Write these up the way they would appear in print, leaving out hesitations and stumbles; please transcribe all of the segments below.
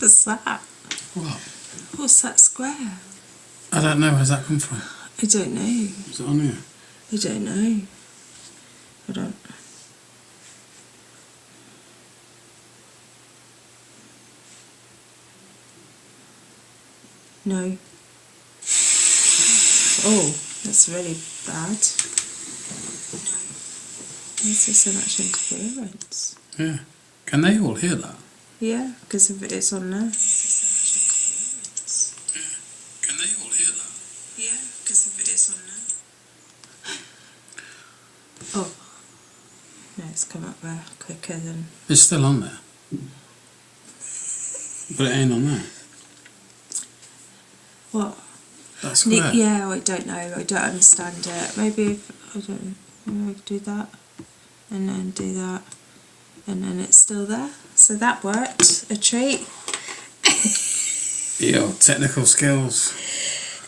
What's that? What? What's that square? I don't know. Where's that come from? I don't know. Is it on here? I don't know. Hold on. No. Oh, that's really bad. Where's there so much interference? Yeah. Can they all hear that? Yeah, because it's on there. Can they all hear that? Yeah, because it's on there. Oh. No, it's come up there quicker than... It's still on there. But it ain't on there. What? That square? Yeah, I don't know. I don't understand it. Maybe if... I don't know. Maybe I could do that. And then do that. And then it's still there. So that worked. A treat. Your technical skills.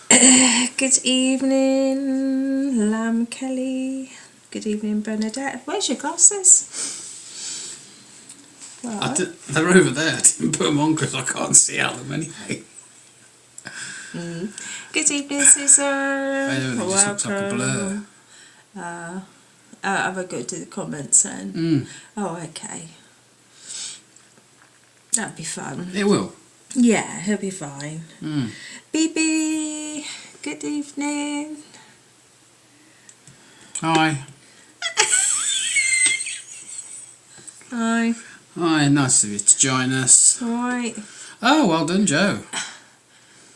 Good evening, Lamb Kelly. Good evening, Bernadette. Where's your glasses? Right. They're over there. I didn't put them on because I can't see out them anyway. Good evening, Susan. It just looks like a blur. Have I got to do the comments then? Oh, okay. That'd be fun. It will. Yeah, he'll be fine. BB, good evening. Hi. Hi. Hi, nice of you to join us. Alright. Oh, well done, Joe.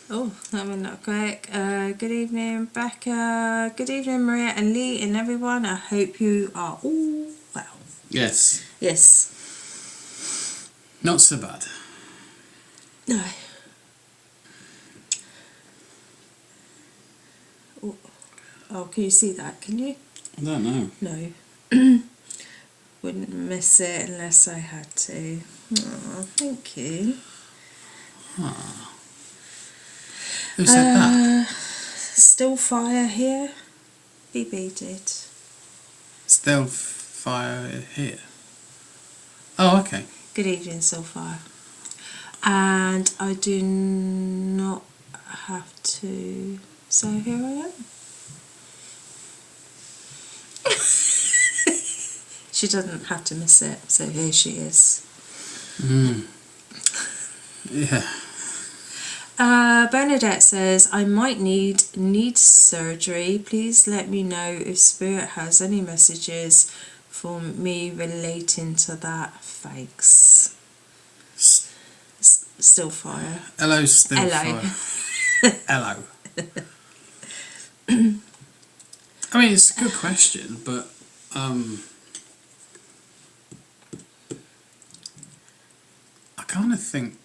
Oh, that went that quick. Good evening, Becca. Good evening, Maria and Lee and everyone. I hope you are all well. Yes. Yes. Not so bad. No. Oh, can you see that? Can you? I don't know. No. Wouldn't miss it unless I had to. Oh, thank you. Ah. Who said that? Still fire here. BB did. Still fire here. Oh, okay. Good evening, Soulfire. And I do not have to. So here I am. She doesn't have to miss it, so here she is. Yeah. Bernadette says, I might need surgery. Please let me know if Spirit has any messages for me relating to that. Thanks. Still fire. Hello, still Hello. fire. Hello. I mean, it's a good question, but I kind of think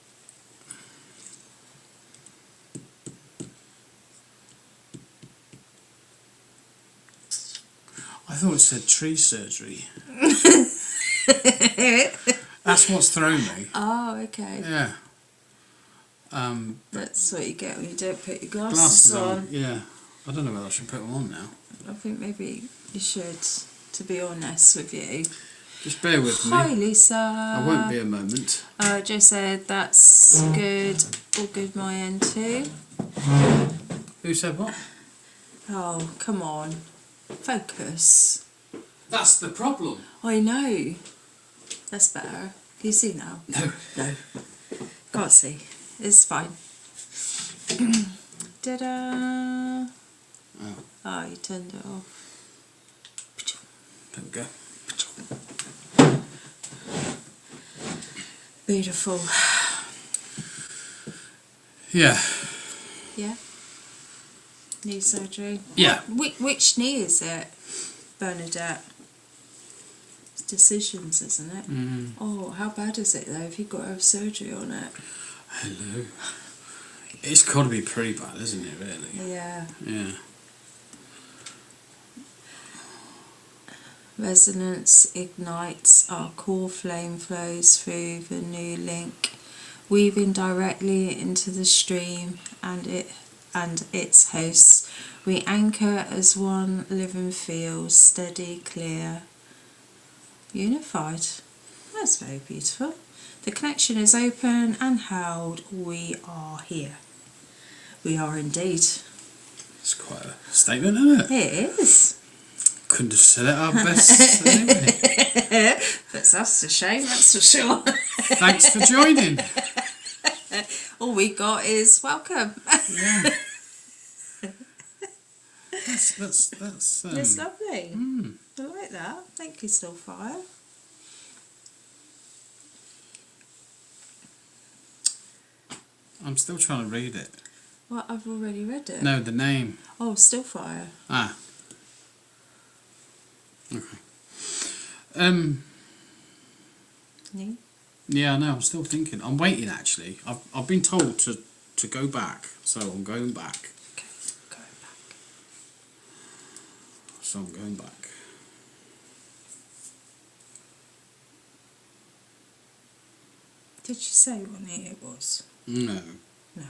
I thought it said tree surgery. That's what's thrown me. Oh, okay. Yeah. That's what you get when you don't put your glasses on. Yeah. I don't know whether I should put them on now. I think maybe you should, to be honest with you. Just bear with me. Hi, Lisa. I won't be a moment. Joe said that's good. All good my end too. Who said what? Oh, come on. Focus. That's the problem. I know. That's better. Can you see now? No. No. Can't see. It's fine. Ta-da! Oh, you turned it off. There we go. Beautiful. Yeah. Yeah? Knee surgery? Yeah. Which knee is it, Bernadette? It's decisions, isn't it? Oh, how bad is it though? Have you got to have surgery on it? Hello. It's got to be pretty bad, isn't it, really? Yeah. Yeah. Resonance ignites, our core flame flows through the new link, weaving directly into the stream and its hosts. We anchor as one living field, steady, clear, unified. That's very beautiful. The connection is open and held. We are here. We are indeed. It's quite a statement, isn't it? It is. Couldn't have said it our best anyway. But that's a shame, that's for sure. Thanks for joining. All we got is welcome. Yeah. That's It's lovely. I like that. Thank you, Stillfire. I'm still trying to read it. Well, I've already read it. No, the name. Oh, Stillfire. Ah. Okay. Me? Yeah, no, I'm still thinking. I'm waiting actually. I've been told to go back, so I'm going back. Okay, go back. So I'm going back. Did you say what year it was? No. No.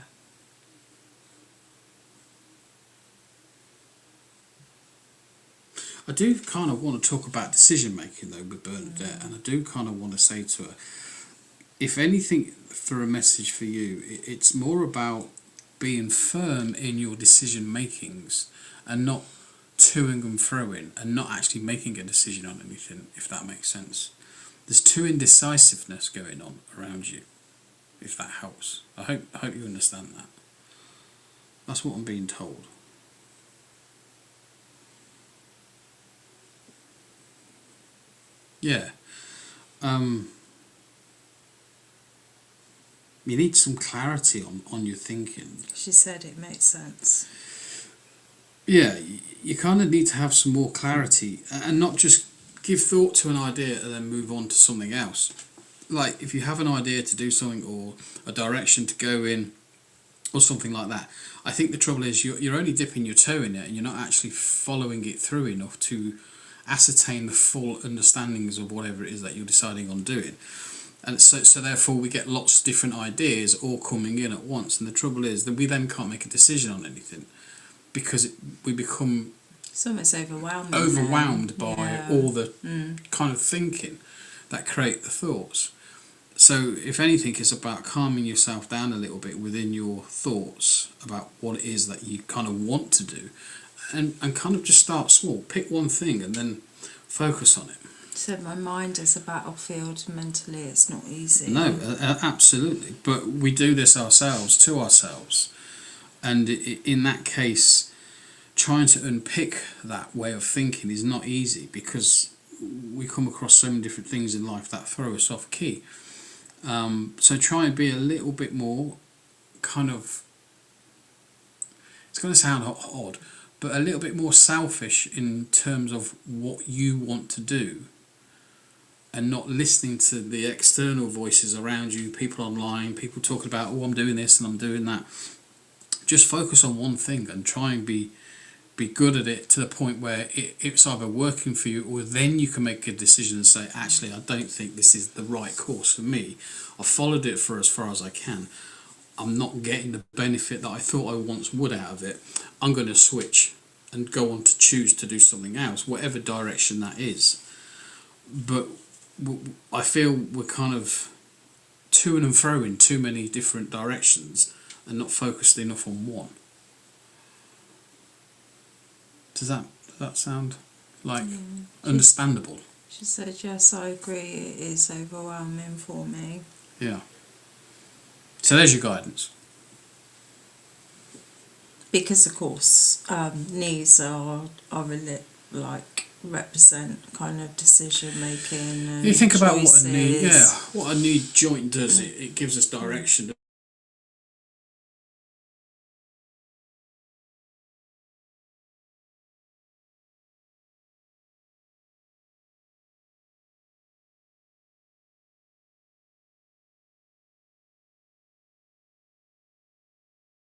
I do kind of want to talk about decision making though with Bernadette, and I do kind of want to say to her, if anything, for a message for you, it's more about being firm in your decision makings and not toing and froing and not actually making a decision on anything, if that makes sense. There's too indecisiveness going on around you, if that helps. I hope you understand that. That's what I'm being told. Yeah. You need some clarity on your thinking. She said it makes sense. Yeah, you kind of need to have some more clarity and not just give thought to an idea and then move on to something else. Like if you have an idea to do something or a direction to go in or something like that, I think the trouble is you're only dipping your toe in it and you're not actually following it through enough to ascertain the full understandings of whatever it is that you're deciding on doing. And so therefore we get lots of different ideas all coming in at once, and the trouble is that we then can't make a decision on anything because we become It's almost overwhelming. by all the kind of thinking that create the thoughts. So if anything, it's about calming yourself down a little bit within your thoughts about what it is that you kind of want to do, and kind of just start small. Pick one thing and then focus on it. So my mind is a battlefield. Mentally, it's not easy. No, absolutely. But we do this ourselves to ourselves, and in that case, trying to unpick that way of thinking is not easy because we come across so many different things in life that throw us off key. So try and be a little bit more kind of, it's going to sound odd, but a little bit more selfish in terms of what you want to do and not listening to the external voices around you, people online, people talking about, oh, I'm doing this and I'm doing that. Just focus on one thing and try and be good at it to the point where it's either working for you, or then you can make a decision and say, actually, I don't think this is the right course for me. I've followed it for as far as I can. I'm not getting the benefit that I thought I once would out of it. I'm going to switch and go on to choose to do something else, whatever direction that is. But I feel we're kind of to and fro in too many different directions and not focused enough on one. Does that sound like understandable? She said, yes, I agree, it is overwhelming for me. Yeah. So there's your guidance. Because, of course, knees are represent kind of decision making and You think choices. about what a knee joint does. It gives us direction.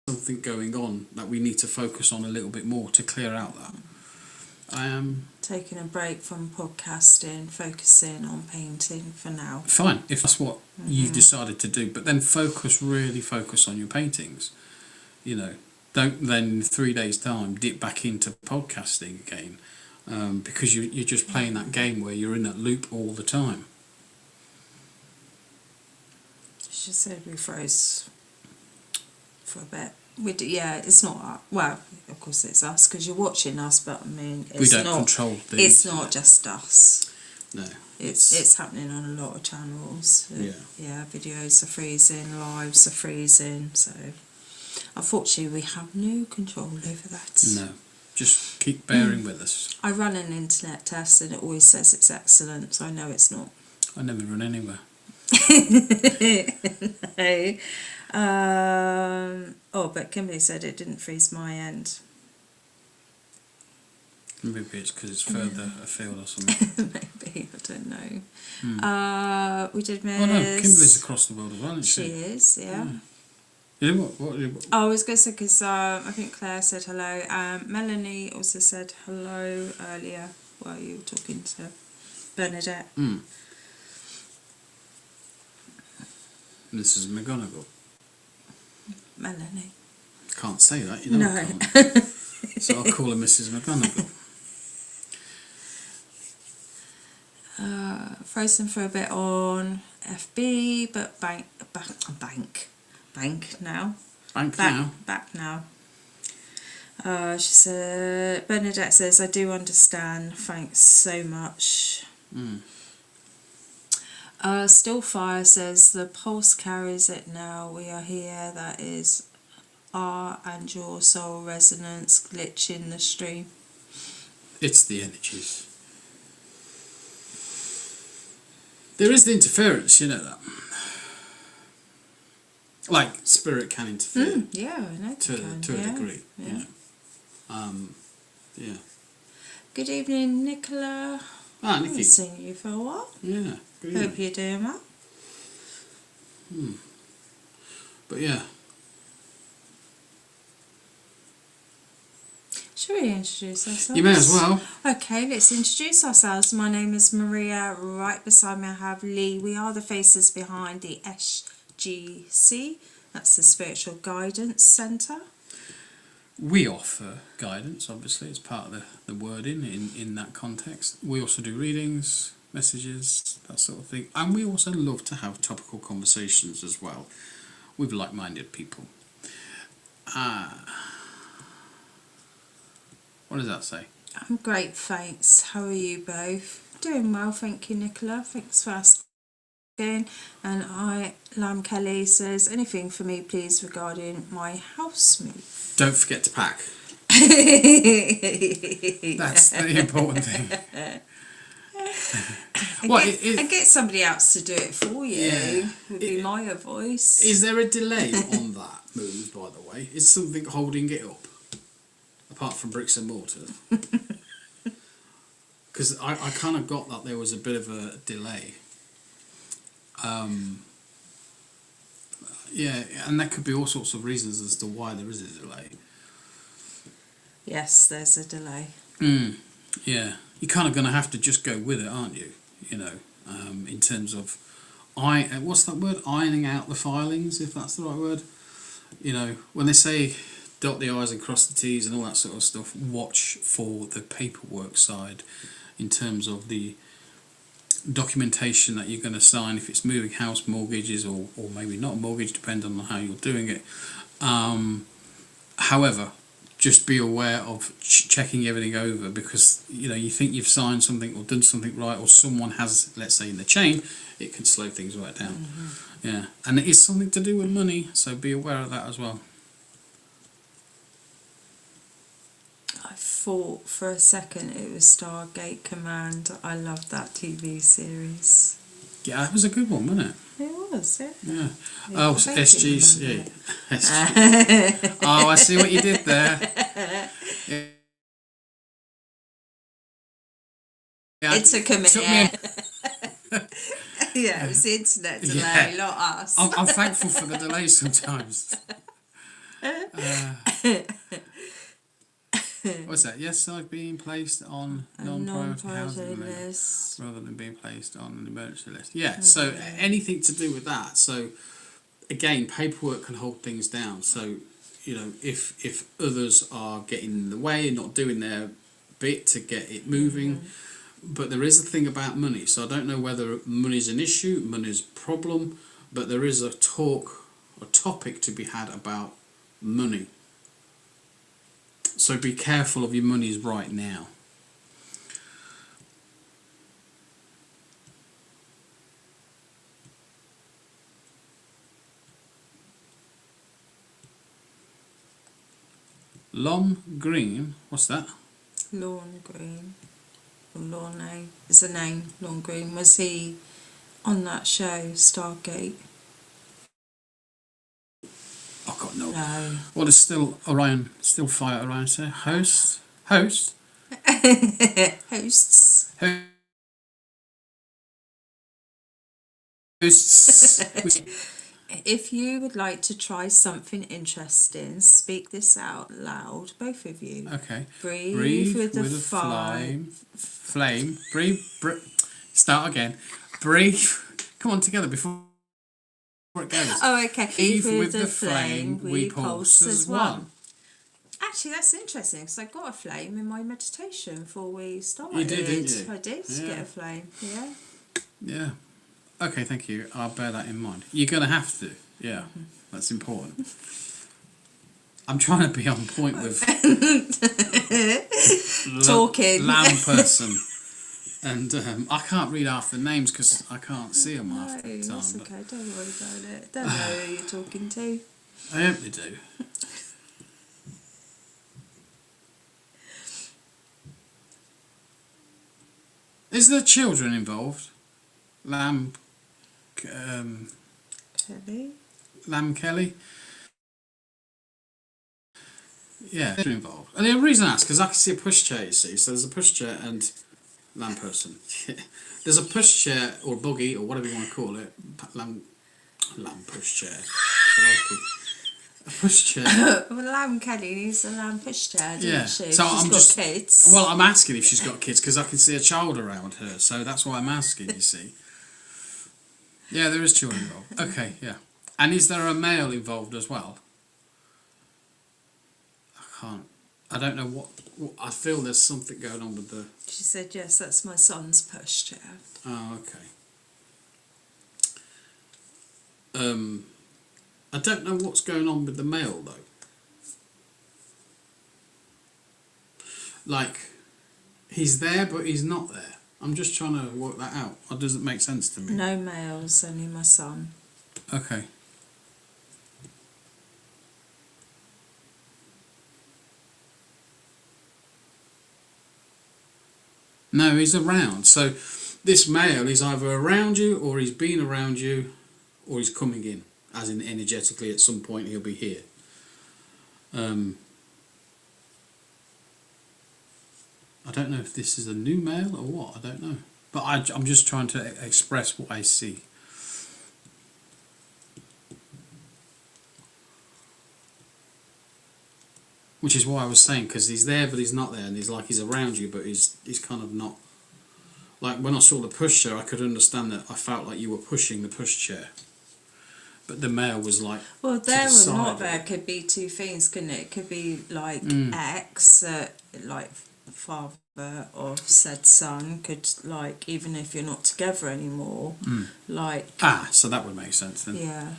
Something going on that we need to focus on a little bit more to clear out that. I am taking a break from podcasting, focusing on painting for now. Fine, if that's what you've decided to do, but then really focus on your paintings. You know, don't then in 3 days' time dip back into podcasting again, because you're just playing that game where you're in that loop all the time. She said we froze for a bit. Yeah, it's not, well, of course it's us because you're watching us, but I mean, it's we don't not, control things. it's not just us. No. It's happening on a lot of channels. Yeah, videos are freezing, lives are freezing, so unfortunately we have no control over that. No. Just keep bearing with us. I run an internet test and it always says it's excellent, so I know it's not. I never run anywhere. No. But Kimberly said it didn't freeze my end. Maybe it's because it's further afield or something. Maybe, I don't know. We did miss... Oh no, Kimberly's across the world as well, isn't she? She is, yeah. Yeah, what? I was going to say, because I think Claire said hello. Melanie also said hello earlier while you were talking to Bernadette. Mrs. McGonagall. Melanie. Can't say that, you know. No. I can't. So I'll call her Mrs. McGonagall. Frozen for a bit on FB, but bank now. Back now. She said, Bernadette says, I do understand, thanks so much. Stillfire says, the pulse carries it now, we are here, that is our and your soul resonance glitch in the stream. It's the energies. There is the interference, you know that. Like, spirit can interfere. Yeah, I know to a degree. Yeah. Yeah. Good evening, Nicola. Ah, I Nikki. haven't seen you for a while. Yeah. Good Hope evening. you're doing well. But yeah. Should we introduce ourselves? You may as well. Okay, let's introduce ourselves. My name is Maria. Right beside me I have Lee. We are the faces behind the SGC. That's the Spiritual Guidance Centre. We offer guidance, obviously, as part of the wording in that context. We also do readings, messages, that sort of thing. And we also love to have topical conversations as well with like-minded people. What does that say? I'm great, thanks. How are you both? Doing well, thank you, Nicola. Thanks for asking. And Lam Kelly says, anything for me, please, regarding my house move. Don't forget to pack. That's the important thing. And get somebody else to do it for you. Yeah. Would be my advice. Is there a delay on that move, by the way? Is something holding it up? Apart from bricks and mortar? Because I kind of got that there was a bit of a delay. Yeah, and there could be all sorts of reasons as to why there is a delay. Yes, there's a delay. Yeah, you're kind of going to have to just go with it, aren't you? You know, in terms of what's that word? Ironing out the filings, if that's the right word. You know, when they say dot the I's and cross the T's and all that sort of stuff, watch for the paperwork side in terms of the documentation that you're going to sign, if it's moving house, mortgages, or maybe not a mortgage, depending on how you're doing it. However, just be aware of checking everything over, because you know, you think you've signed something or done something right, or someone has, let's say in the chain, it can slow things right down. Yeah, and it is something to do with money, so be aware of that as well. I thought for a second it was Stargate Command. I loved that TV series. Yeah, it was a good one, wasn't it? It was, yeah. Yeah. Yeah, Oh, thank SG's. you, Yeah. SG. Oh, I see what you did there. Yeah, It took a minute. Yeah, it was the internet delay, Yeah. not us. I'm thankful for the delay sometimes. What's that? Yes, I've been placed on non-priority housing list rather than being placed on an emergency list. Yeah, so anything to do with that. So again, paperwork can hold things down. So you know, if others are getting in the way and not doing their bit to get it moving. But there is a thing about money, so I don't know whether money's an issue, money's a problem, but there is a topic to be had about money. So be careful of your monies right now. Lom Green, what's that? Lawn Green. Or Lawn name. It's a name, Lawn Green. Was he on that show, Stargate? I've got no. No. What is still fire Orion say? Host? Hosts. Hosts. If you would like to try something interesting, speak this out loud, both of you. Okay. Breathe with the flame. Breathe. Start again. Breathe. Come on, together before it goes. Oh, okay. Breathe with the flame, we pulse as one. Actually, that's interesting because I got a flame in my meditation before we started. You did, didn't you? I did get a flame, yeah. Yeah. Okay, thank you. I'll bear that in mind. You're going to have to. Yeah, that's important. I'm trying to be on point with talking lamb person, and I can't read half the names because I can't see them half the time. That's okay. Don't worry about it. Don't know who you're talking to. I hope they do. Is there children involved? Lamb Kelly? Lamb Kelly? Yeah, they're involved. And the reason I ask, because I can see a pushchair, you see. So there's a pushchair and lamb person. There's a pushchair or buggy or whatever you want to call it. Lamb pushchair. A pushchair. Well, Lamb Kelly needs a lamb pushchair, doesn't she? So She's I'm got just kids. Well, I'm asking if she's got kids because I can see a child around her. So that's why I'm asking. You see. Yeah, there is children involved. Okay, yeah. And is there a male involved as well? I don't know what I feel there's something going on with the... She said, yes, that's my son's pushchair. Oh, okay. I don't know what's going on with the male, though. Like, he's there, but he's not there. I'm just trying to work that out. Or does it make sense to me? No males, only my son. Okay. No, he's around. So this male is either around you, or he's been around you, or he's coming in. As in energetically, at some point he'll be here. I don't know if this is a new male or what. I don't know. But I'm just trying to express what I see. Which is why I was saying, because he's there but he's not there, and he's like he's around you but he's kind of not. Like when I saw the pushchair, I could understand that I felt like you were pushing the pushchair. But the male was like... Well, there or not there could be two things, couldn't it? It could be like ex, like father or said son, could like, even if you're not together anymore, like... so that would make sense then. Yeah.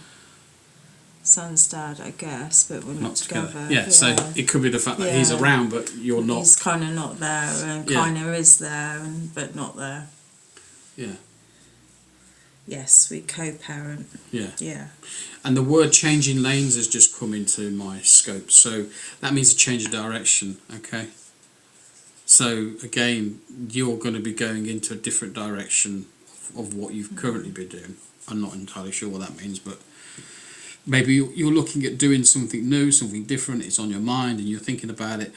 Son's dad, I guess, but we're not together. Yeah, so it could be the fact that he's around but you're not. He's kind of not there and kind of is there but not there. Yeah. Yes, we co-parent. Yeah. Yeah. And the word changing lanes has just come into my scope, so that means a change of direction, okay? So again, you're going to be going into a different direction of what you've currently been doing. I'm not entirely sure what that means, but maybe you're looking at doing something new, something different, it's on your mind and you're thinking about it.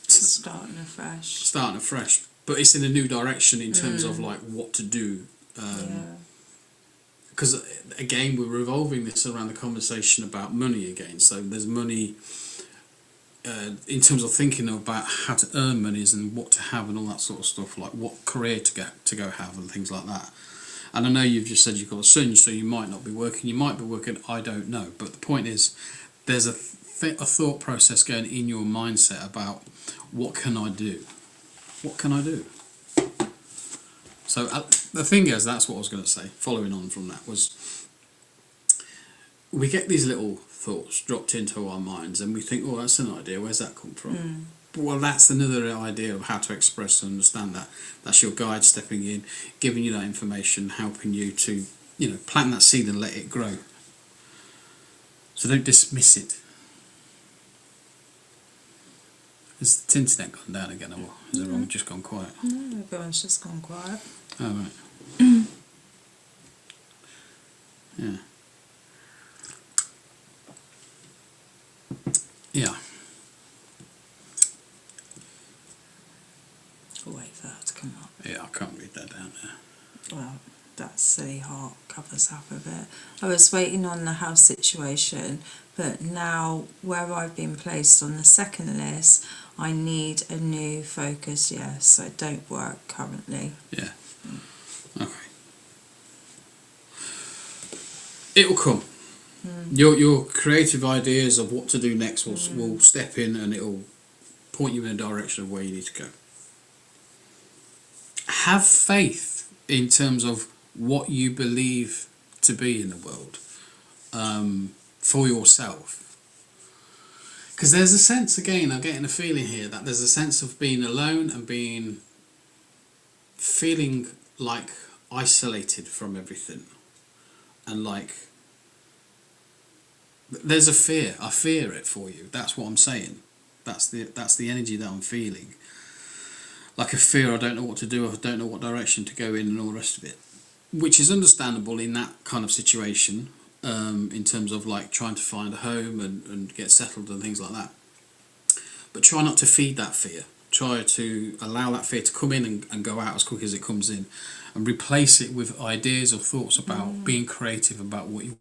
Starting afresh. But it's in a new direction in terms of like what to do. Because again, we're revolving this around the conversation about money again. So there's money in terms of thinking about how to earn monies and what to have and all that sort of stuff, like what career to go have and things like that. And I know you've just said you've got a son, so you might not be working. You might be working, I don't know. But the point is, there's a thought process going in your mindset about what can I do? What can I do? So the thing is, that's what I was going to say, following on from that, was we get these little thoughts dropped into our minds and we think, oh, that's an idea, where's that come from? Well, that's another idea of how to express and understand that. That's your guide stepping in, giving you that information, helping you to, plant that seed and let it grow. So don't dismiss it. Has the internet gone down again, or has everyone just gone quiet? No, everyone's just gone quiet. Oh, right. Yeah. Yeah. I'll wait for that to come up. Yeah, I can't read that down there. Well, that silly heart covers half of it. I was waiting on the house situation, but now where I've been placed on the second list, I need a new focus, yes. I don't work currently. Yeah. Okay. It will come. Your creative ideas of what to do next will step in, and it will point you in a direction of where you need to go. Have faith in terms of what you believe to be in the world, for yourself. Because there's a sense, again, I'm getting a feeling here that there's a sense of being alone and feeling like isolated from everything, and like there's a fear. I fear it for you. That's what I'm saying. That's the energy that I'm feeling. Like a fear, I don't know what to do, I don't know what direction to go in, and all the rest of it. Which is understandable in that kind of situation, in terms of like trying to find a home and get settled and things like that. But try not to feed that fear. Try to allow that fear to come in and go out as quick as it comes in, and replace it with ideas or thoughts about being creative about what you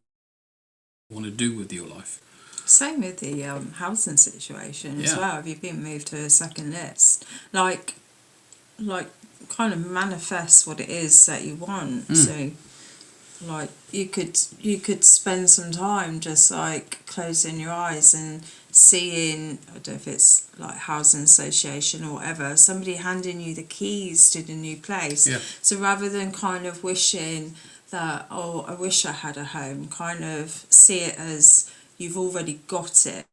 want to do with your life. Same with the housing situation as well. Have you been moved to a second list? Like kind of manifest what it is that you want. So like you could spend some time just like closing your eyes and seeing, I don't know if it's like housing association or whatever, somebody handing you the keys to the new place. So rather than kind of wishing that, oh, I wish I had a home, kind of see it as you've already got it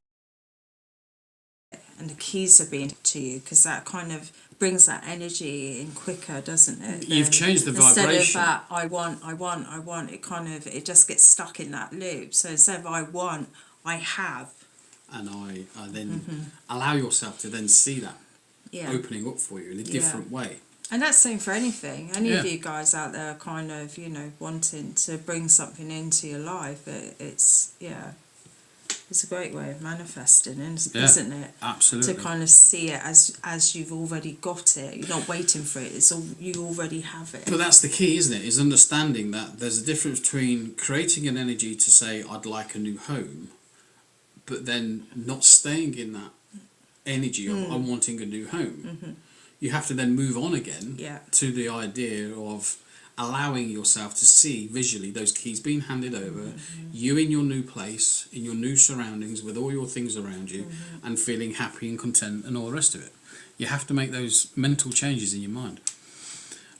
and the keys are being to you, because that kind of brings that energy in quicker, doesn't it? You've changed the vibration. Instead of that, I want, it kind of, it just gets stuck in that loop. So instead of I want, I have. And I then allow yourself to then see that opening up for you in a different way. And that's the same for anything. Any of you guys out there kind of, wanting to bring something into your life, it's a great way of manifesting, isn't it? Absolutely. To kind of see it as you've already got it. You're not waiting for it. It's all, you already have it. But that's the key, isn't it? Is understanding that there's a difference between creating an energy to say, I'd like a new home, but then not staying in that energy of I'm wanting a new home. You have to then move on again to the idea of allowing yourself to see visually those keys being handed over, you in your new place, in your new surroundings with all your things around you, and feeling happy and content and all the rest of it. You have to make those mental changes in your mind.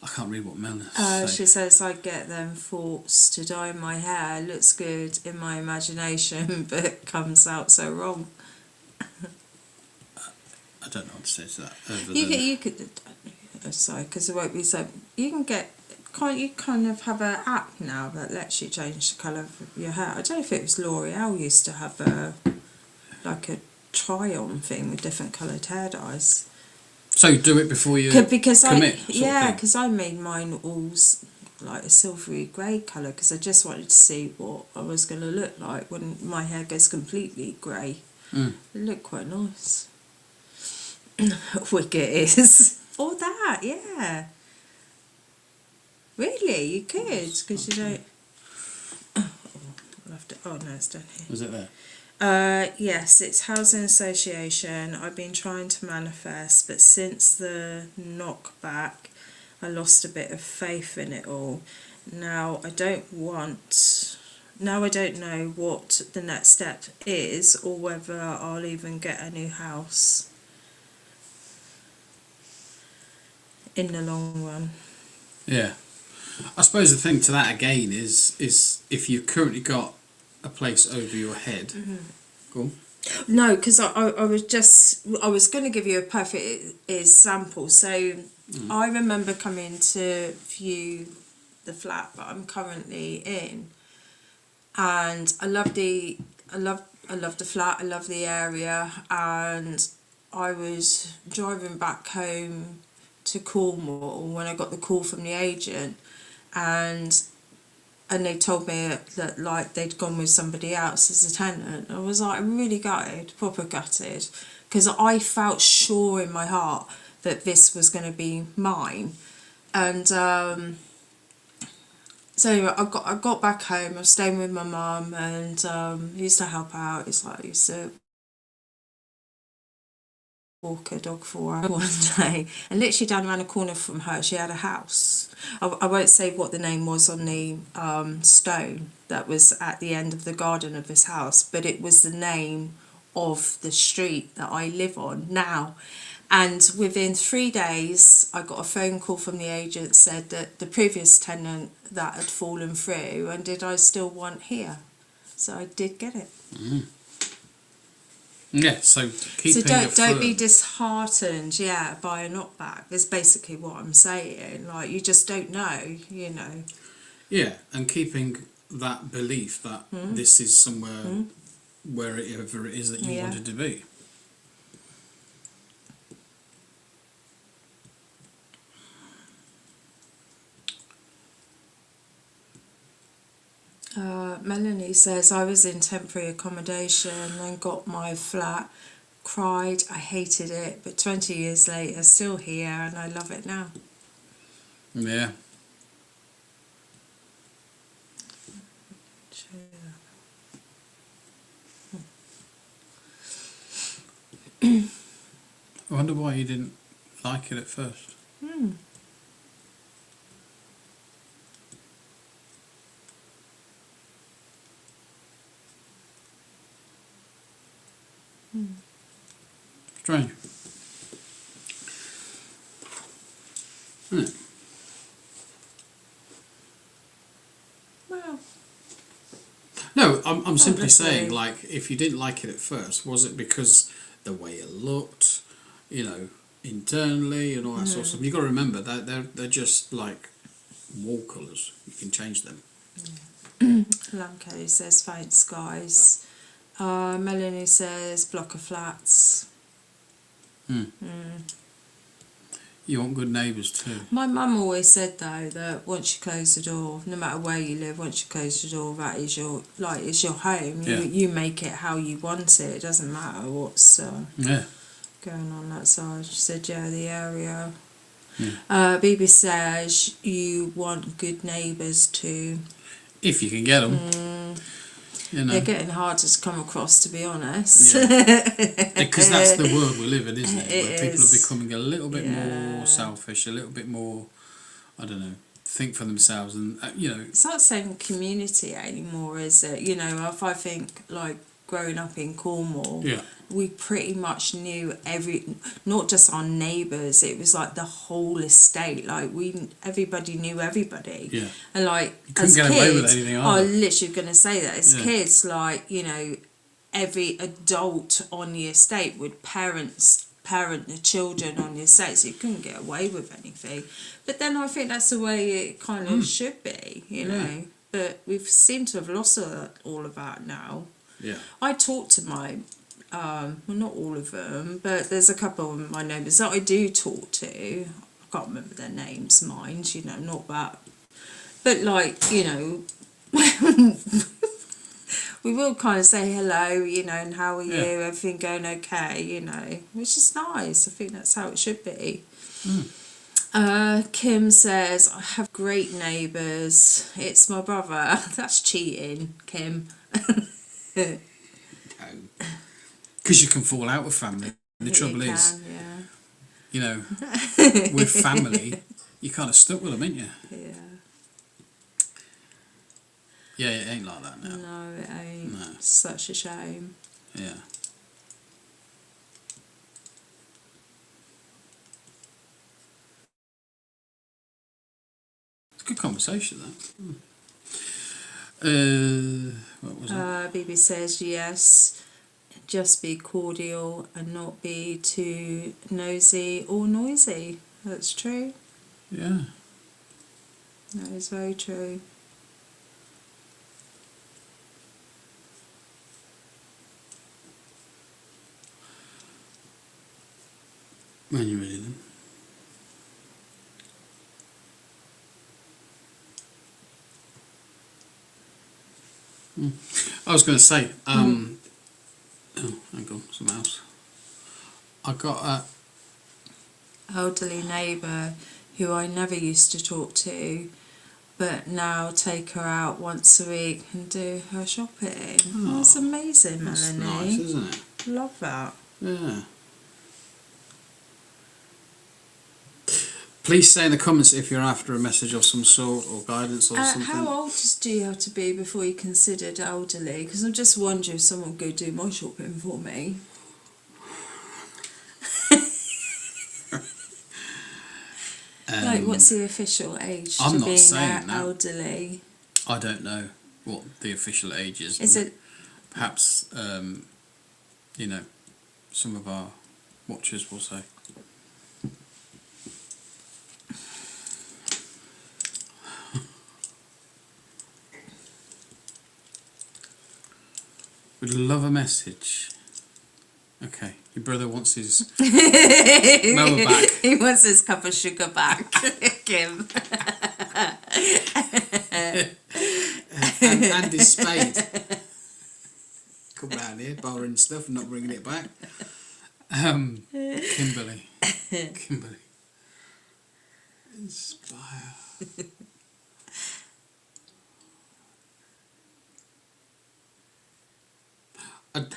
I can't read what Mel says. She says, I get them thoughts to dye my hair, looks good in my imagination, but comes out so wrong. I don't know what to say to that. You could, sorry, because it won't be so. You can get. Can't you kind of have an app now that lets you change the colour of your hair? I don't know if it was L'Oreal used to have a try-on thing with different coloured hair dyes. So you do it before you commit. Because I made mine all like a silvery grey colour because I just wanted to see what I was going to look like when my hair goes completely grey. It looked quite nice. Wick it is. Or that, yeah. Really, you could, because you don't. Oh no, it's down here. Was it there? Yes, it's housing association. I've been trying to manifest, but since the knockback, I lost a bit of faith in it all. Now I don't know what the next step is, or whether I'll even get a new house in the long run. Yeah. I suppose the thing to that again is if you've currently got a place over your head. Go on. No, because I was going to give you a perfect example. So I remember coming to view the flat that I'm currently in, and I love the flat. I love the area, and I was driving back home to Cornwall when I got the call from the agent, and they told me that like they'd gone with somebody else as a tenant. I was like really gutted, proper gutted, because I felt sure in my heart that this was going to be mine. And so anyway, I got back home. I was staying with my mum, and he used to help out. It's like I used to walk a dog for her one day, and literally down around the corner from her she had a house. I won't say what the name was on the stone that was at the end of the garden of this house, but it was the name of the street that I live on now. And within 3 days I got a phone call from the agent, said that the previous tenant that had fallen through, and did I still want here. So I did get it. Yeah, so keeping don't be disheartened, by a knockback. That's basically what I'm saying. Like, you just don't know, you know. Yeah, and keeping that belief that this is somewhere wherever it is that you wanted to be. Melanie says, I was in temporary accommodation and got my flat, cried, I hated it, but 20 years later, still here, and I love it now. Yeah. I wonder why you didn't like it at first. Strange. Isn't it? Well, no, I'm simply saying, necessarily. like, if you didn't like it at first, was it because the way it looked, you know, internally and all that sort of stuff? You've got to remember that they're just like wall colours. You can change them. Lamco says faint skies. Melanie says block of flats. You want good neighbours too. My mum always said though that once you close the door, no matter where you live, once you close the door, that is your it's your home. You make it how you want it. It doesn't matter what's going on that side. She said, the area. Bibi says you want good neighbours too. If you can get them. You know. They're getting harder to come across, to be honest. Because that's the world we live in, isn't it? Where people are becoming a little bit more selfish, a little bit more, I don't know, think for themselves, and you know. It's not the same community anymore, is it? You know, if I think like growing up in Cornwall, we pretty much knew not just our neighbours. It was like the whole estate. Like everybody knew everybody. Yeah. And like you couldn't as get kids, away with anything. I was literally going to say that as kids, like you know, every adult on the estate would parent the children on the estate, so you couldn't get away with anything. But then I think that's the way it kind of should be, you know. But we've seemed to have lost all of that now. Yeah. I talk to my, well, not all of them, but there's a couple of my neighbours that I do talk to. I can't remember their names, mind, you know, not that. But like, you know, we will kind of say hello, you know, and how are you, everything going okay, you know, which is nice. I think that's how it should be. Kim says, I have great neighbours. It's my brother. That's cheating, Kim. Because you can fall out with family. The trouble is, you know, with family, you're kind of stuck with them, ain't you? Yeah. Yeah, it ain't like that now. No, it ain't. No. It's such a shame. Yeah. It's a good conversation, that. What was that? BB says yes, just be cordial and not be too nosy or noisy. That's true. Yeah. That is very true. When you're ready then. I was going to say, oh, hang on, something else. I got a Elderly neighbour who I never used to talk to, but now take her out once a week and do her shopping. Oh, That's amazing, that's Melanie. nice, isn't it? Love that. Yeah. Please say in the comments if you're after a message of some sort or guidance or something. How old do you have to be before you're considered elderly? Because I'm just wondering if someone would go do my shopping for me. Like, what's the official age I'm to not being saying that. elderly? I don't know what the official age is. Is it? Perhaps, you know, some of our watchers will say. We'd love a message. Okay, your brother wants his mower back. He wants his cup of sugar back, Kim. and his spade. Come round here, borrowing stuff and not bringing it back. Kimberly. Inspire.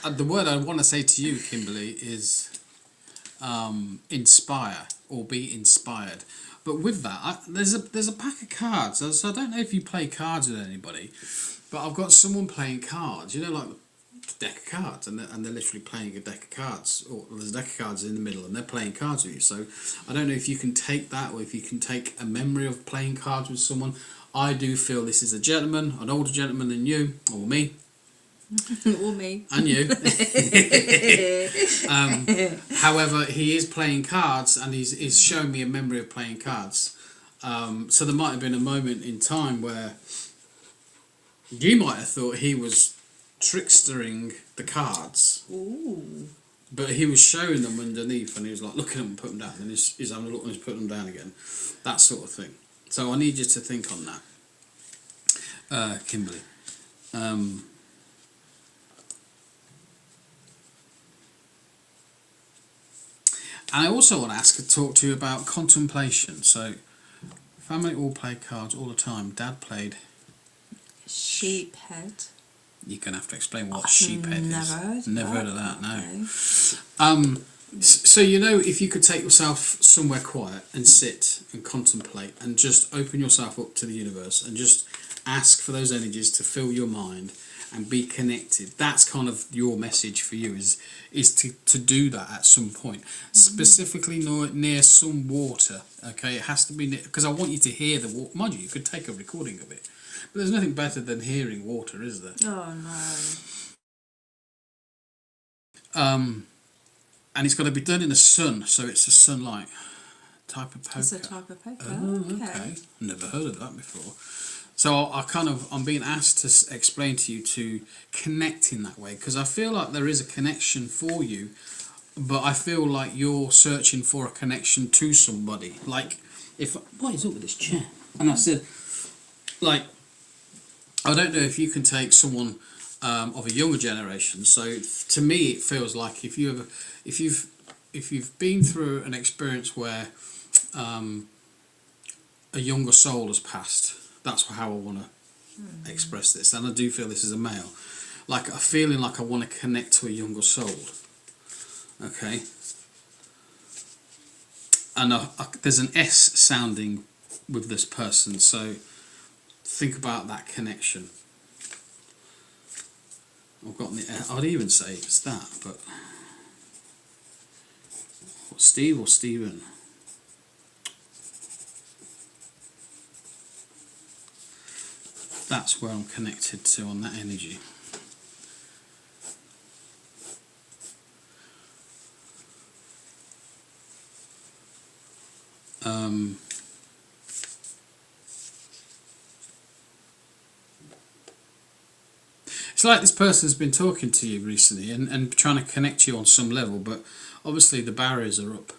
The word I want to say to you, Kimberly, is inspire or be inspired. But with that, there's a pack of cards. So I don't know if you play cards with anybody, but I've got someone playing cards. You know, like a deck of cards, and they're literally playing a deck of cards, or there's a deck of cards in the middle, and they're playing cards with you. So I don't know if you can take that, or if you can take a memory of playing cards with someone. I do feel this is a gentleman, an older gentleman than you or me. Or me. And you. However, he is playing cards, and he's showing me a memory of playing cards. So there might have been a moment in time where you might have thought he was trickstering the cards. Ooh. But he was showing them underneath, and he was like, look at them and put them down, and he's having a look and he's putting them down again. That sort of thing. So I need you to think on that, Kimberly. And I also want to talk to you about contemplation. So, family all played cards all the time. Dad played Sheephead. You're going to have to explain what sheephead is. Never heard of that, no. Okay. So, you know, if you could take yourself somewhere quiet and sit and contemplate and just open yourself up to the universe and just ask for those energies to fill your mind and be connected. That's kind of your message for you, is to do that at some point. Specifically near some water, okay? It has to be near, because I want you to hear the water. Mind you could take a recording of it. But there's nothing better than hearing water, is there? Oh, no. And it's got to be done in the sun, so it's a sunlight type of poker. It's a type of poker. Oh, okay. Never heard of that before. So I'm being asked to explain to you to connect in that way, because I feel like there is a connection for you, but I feel like you're searching for a connection to somebody. Like, what is up with this chair? And I said, like, I don't know if you can take someone of a younger generation. So to me, it feels like if you've been through an experience where a younger soul has passed. That's how I want to express this, and I do feel this is a male, like a feeling like I want to connect to a younger soul. Okay, and there's an S sounding with this person, so think about that connection. I'd even say it's that, but Steve or Stephen? that's where I'm connected to on that energy. It's like this person's been talking to you recently and trying to connect you on some level, but obviously the barriers are up.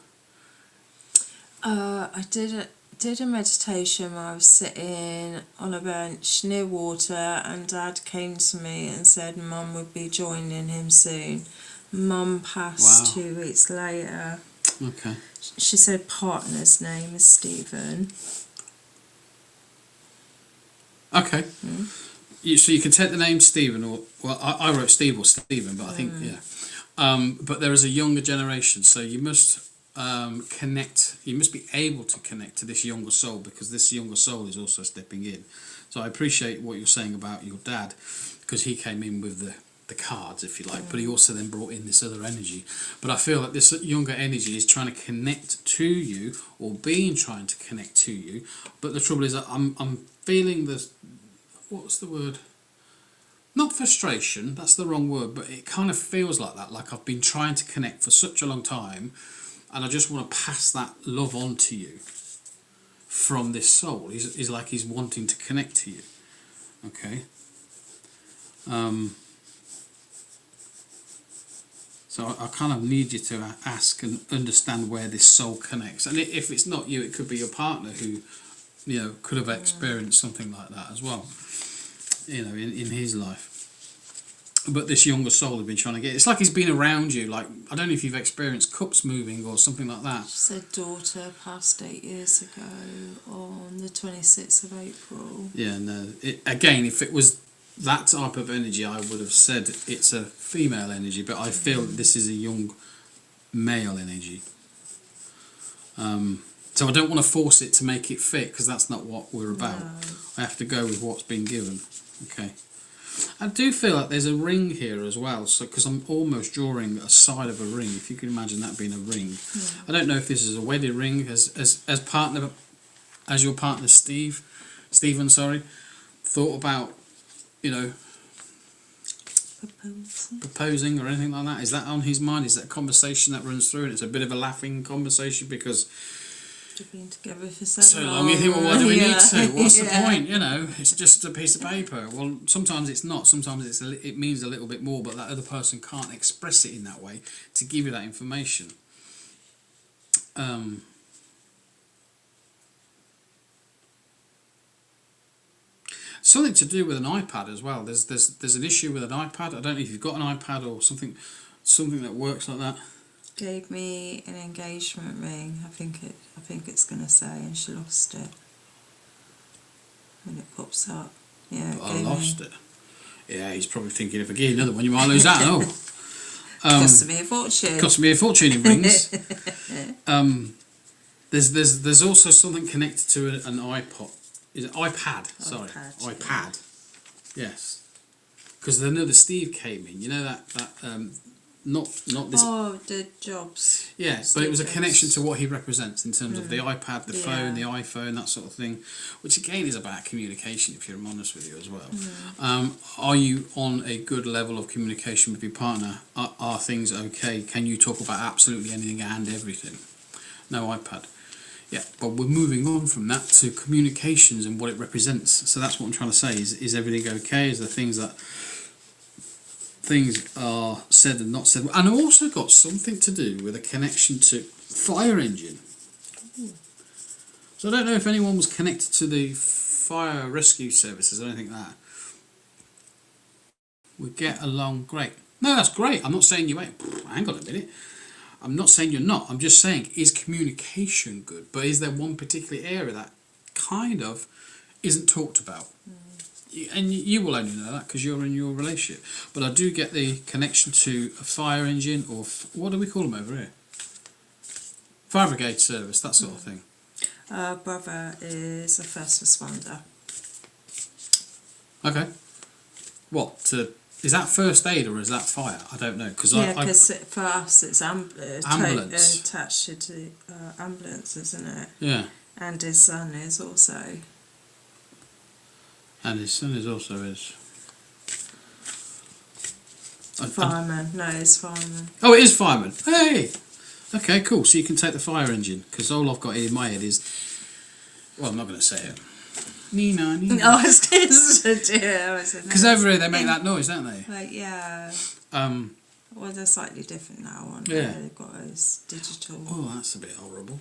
I did a meditation where I was sitting on a bench near water, and Dad came to me and said Mum would be joining him soon. Mum passed Wow. 2 weeks later. Okay. She said partner's name is Stephen. Okay. So you can take the name Stephen, or well, I wrote Steve or Stephen, but I think but there is a younger generation, so you must connect. You must be able to connect to this younger soul, because this younger soul is also stepping in. So I appreciate what you're saying about your dad, because he came in with the cards, if you like, but he also then brought in this other energy. But I feel that this younger energy is trying to connect to you, or trying to connect to you. But the trouble is that I'm feeling this. What's the word? Not frustration, that's the wrong word, but it kind of feels like that, like I've been trying to connect for such a long time, and I just want to pass that love on to you from this soul. He's like he's wanting to connect to you. Okay. So I kind of need you to ask and understand where this soul connects. And if it's not you, it could be your partner who, could have experienced something like that as well, in his life. But this younger soul has been trying to get. It's like he's been around you. Like, I don't know if you've experienced cups moving or something like that. She said daughter passed 8 years ago on the 26th of April. Yeah, no. Again, if it was that type of energy, I would have said it's a female energy, but I feel this is a young male energy. So I don't want to force it to make it fit, because that's not what we're about. No. I have to go with what's been given. Okay. I do feel like there's a ring here as well, so because I'm almost drawing a side of a ring, if you can imagine that being a ring. Yeah. I don't know if this is a wedding ring, as your partner Stephen, thought about, proposing or anything like that. Is that on his mind? Is that a conversation that runs through, and it's a bit of a laughing conversation because We've been together for so long? You think, well, why do we need to? What's the Yeah. point? It's just a piece of paper. Well, sometimes it's not. Sometimes it means a little bit more, but that other person can't express it in that way to give you that information. Something to do with an iPad as well. There's an issue with an iPad. I don't know if you've got an iPad or something that works like that. Gave me an engagement ring. I think it's gonna say, and she lost it when it pops up. Yeah, But I lost it. Yeah, he's probably thinking if I give you another one, you might lose that. Cost me a fortune. Cost me a fortune in rings. There's also something connected to an iPod. Is it iPad? Sorry, iPad. Yes, because another Steve came in. You know that not this. Oh, the jobs. Yes, but it was a connection to what he represents in terms of the iPad, the phone, the iPhone, that sort of thing, which again is about communication, if I'm honest with you as well. Are you on a good level of communication with your partner? Are things okay? Can you talk about absolutely anything and everything? No iPad. Yeah, but we're moving on from that to communications and what it represents. So that's what I'm trying to say. Is everything okay? Is there things are said and not said? And I've also got something to do with a connection to fire engine. So I don't know if anyone was connected to the fire rescue services or anything like that. We get along great. No, that's great. I'm not saying you ain't. Hang on a minute. I'm not saying you're not. I'm just saying, is communication good? But is there one particular area that kind of isn't talked about? And you will only know that because you're in your relationship. But I do get the connection to a fire engine, or what do we call them over here? Fire brigade service, that sort of thing. Brother is a first responder. Okay. Is that first aid or is that fire? I don't know. Because for us it's ambulance. Attached to the ambulance, isn't it? Yeah. And his son is also. And his son is also his... Fireman. No, it's fireman. Oh, it is fireman. Hey! Okay, cool. So you can take the fire engine, because all I've got in my head is... Well, I'm not going to say it. Nina, Nina. No, I was going to do it. Because over here they make that noise, don't they? Like, yeah. Well, they're slightly different now, aren't they? Yeah. They've got those digital. Oh, that's a bit horrible.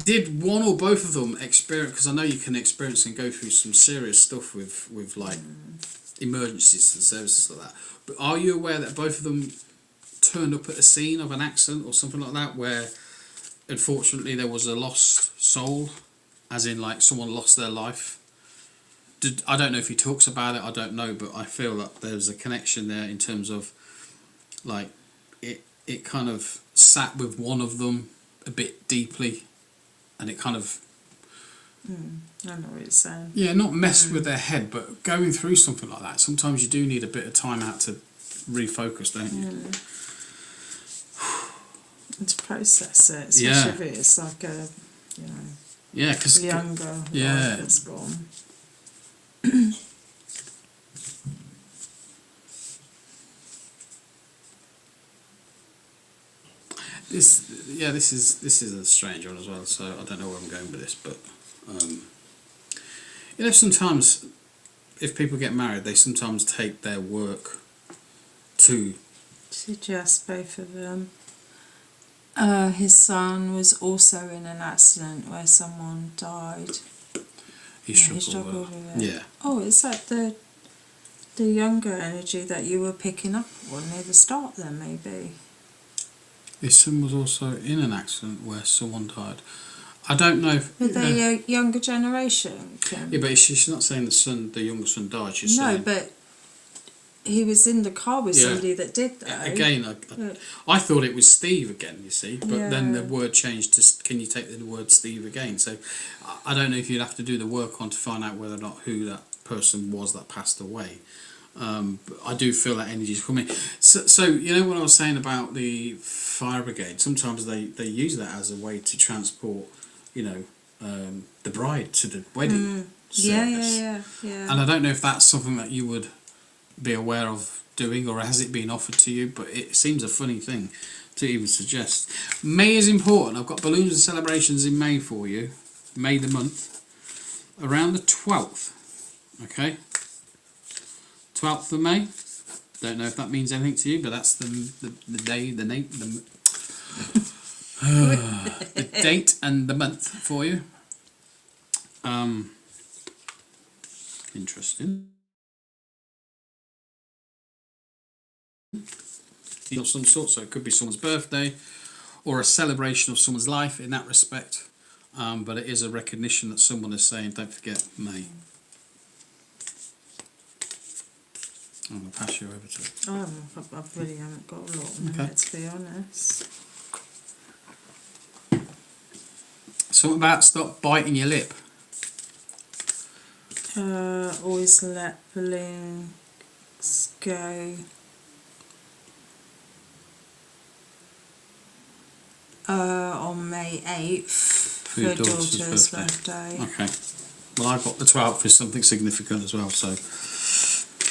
Did one or both of them experience... Because I know you can experience and go through some serious stuff with like, emergencies and services like that. But are you aware that both of them turned up at a scene of an accident or something like that where, unfortunately, there was a lost soul? As in, like, someone lost their life? I don't know if he talks about it, I don't know, but I feel that there's a connection there in terms of, like, it kind of sat with one of them a bit deeply, and it kind of... I know what you're saying. Yeah, not mess with their head, but going through something like that, sometimes you do need a bit of time out to refocus, don't you? And to process it, especially if it's like a, you know, yeah, cause younger life that's gone. This is a strange one as well. So I don't know where I'm going with this, but you know, sometimes if people get married, they sometimes take their work to Suggest both of them. His son was also in an accident where someone died. He struggled with it. Yeah. Oh, is that the younger energy that you were picking up on near the start then, maybe? His son was also in an accident where someone died. I don't know if... But the younger generation can... Yeah, but she's not saying the younger son died. She's saying... No, but he was in the car with somebody that did that. Again, I thought it was Steve again, you see, but then the word changed to, can you take the word Steve again? So I don't know if you'd have to do the work on to find out whether or not who that person was that passed away. But I do feel that energy is coming. So you know what I was saying about the fire brigade? Sometimes they use that as a way to transport, you know, the bride to the wedding service. Yeah. And I don't know if that's something that you would be aware of doing, or has it been offered to you? But it seems a funny thing to even suggest. May is important. I've got balloons and celebrations in May for you. May the month, around the 12th. Okay. 12th of May. Don't know if that means anything to you, but that's the day, the date and the month for you. Interesting. Of some sort, so it could be someone's birthday or a celebration of someone's life in that respect. But it is a recognition that someone is saying, don't forget May. I'm going to pass you over to it. I really haven't got a lot on it, to be honest. Something about stop biting your lip. Always let balloons go. On May 8th for your daughter's birthday. Okay. Well, I've got the 12th is something significant as well, so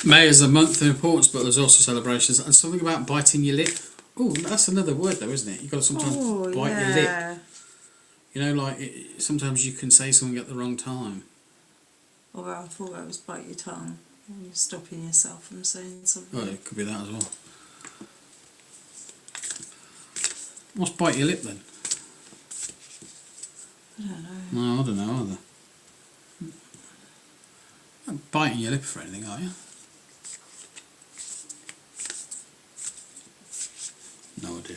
May is a month of importance, but there's also celebrations and something about biting your lip. Oh, that's another word though, isn't it? You've got to sometimes bite your lip. You know, like sometimes you can say something at the wrong time. Or I thought that was bite your tongue. You're stopping yourself from saying something. Well, it could be that as well. What's bite your lip then? I don't know. No, I don't know either. You're not biting your lip for anything, are you? No idea.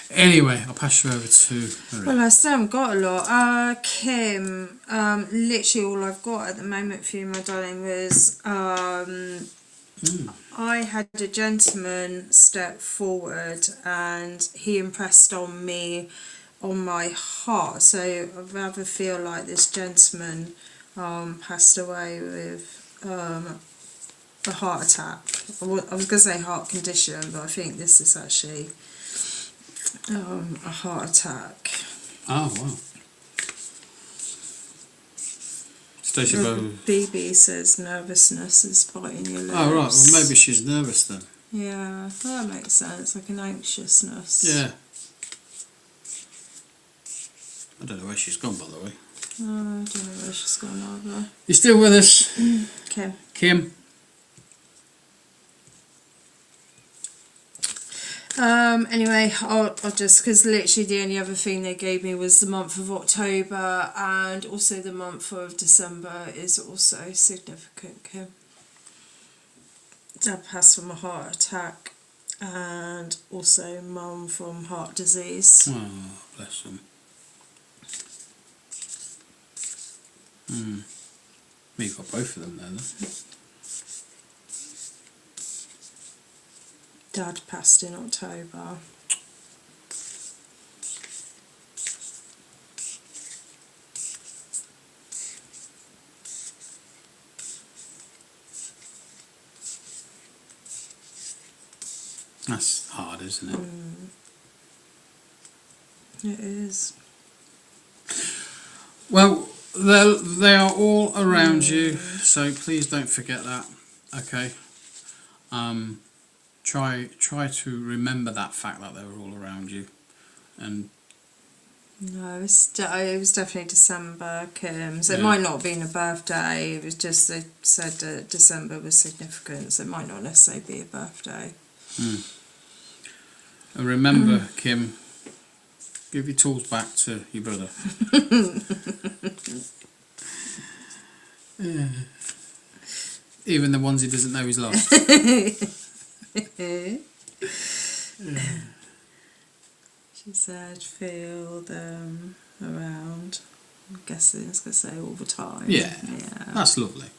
Anyway, I'll pass you over to Maria. Well, I still haven't got a lot. Kim, literally all I've got at the moment for you, my darling, was I had a gentleman step forward and he impressed on me on my heart. So I rather feel like this gentleman passed away with a heart attack. I was going to say heart condition, but I think this is actually a heart attack. Oh, wow. It's Stacey Bow. BB says nervousness is biting your lips. Oh right, well maybe she's nervous then. Yeah, well, that makes sense, like an anxiousness. Yeah. I don't know where she's gone, by the way. Oh, I don't know where she's gone either. You still with us? Okay. Kim? Anyway, I'll just, because literally the only other thing they gave me was the month of October, and also the month of December is also significant, Kim. Dad passed from a heart attack, and also Mum from heart disease. Oh, bless them. You've got both of them then. Dad passed in October. That's hard, isn't it? It is. Well, they are all around you, so please don't forget that. Okay. Try to remember that fact that they were all around you, and No, it was definitely December, Kim. So it Yeah. might not have been a birthday. It was just they said that December was significant, so it might not necessarily be a birthday. and remember, Kim, give your tools back to your brother. Yeah. Even the ones he doesn't know he's lost. She said, feel them around. I'm guessing it's going to say all the time. Yeah. Yeah. That's lovely.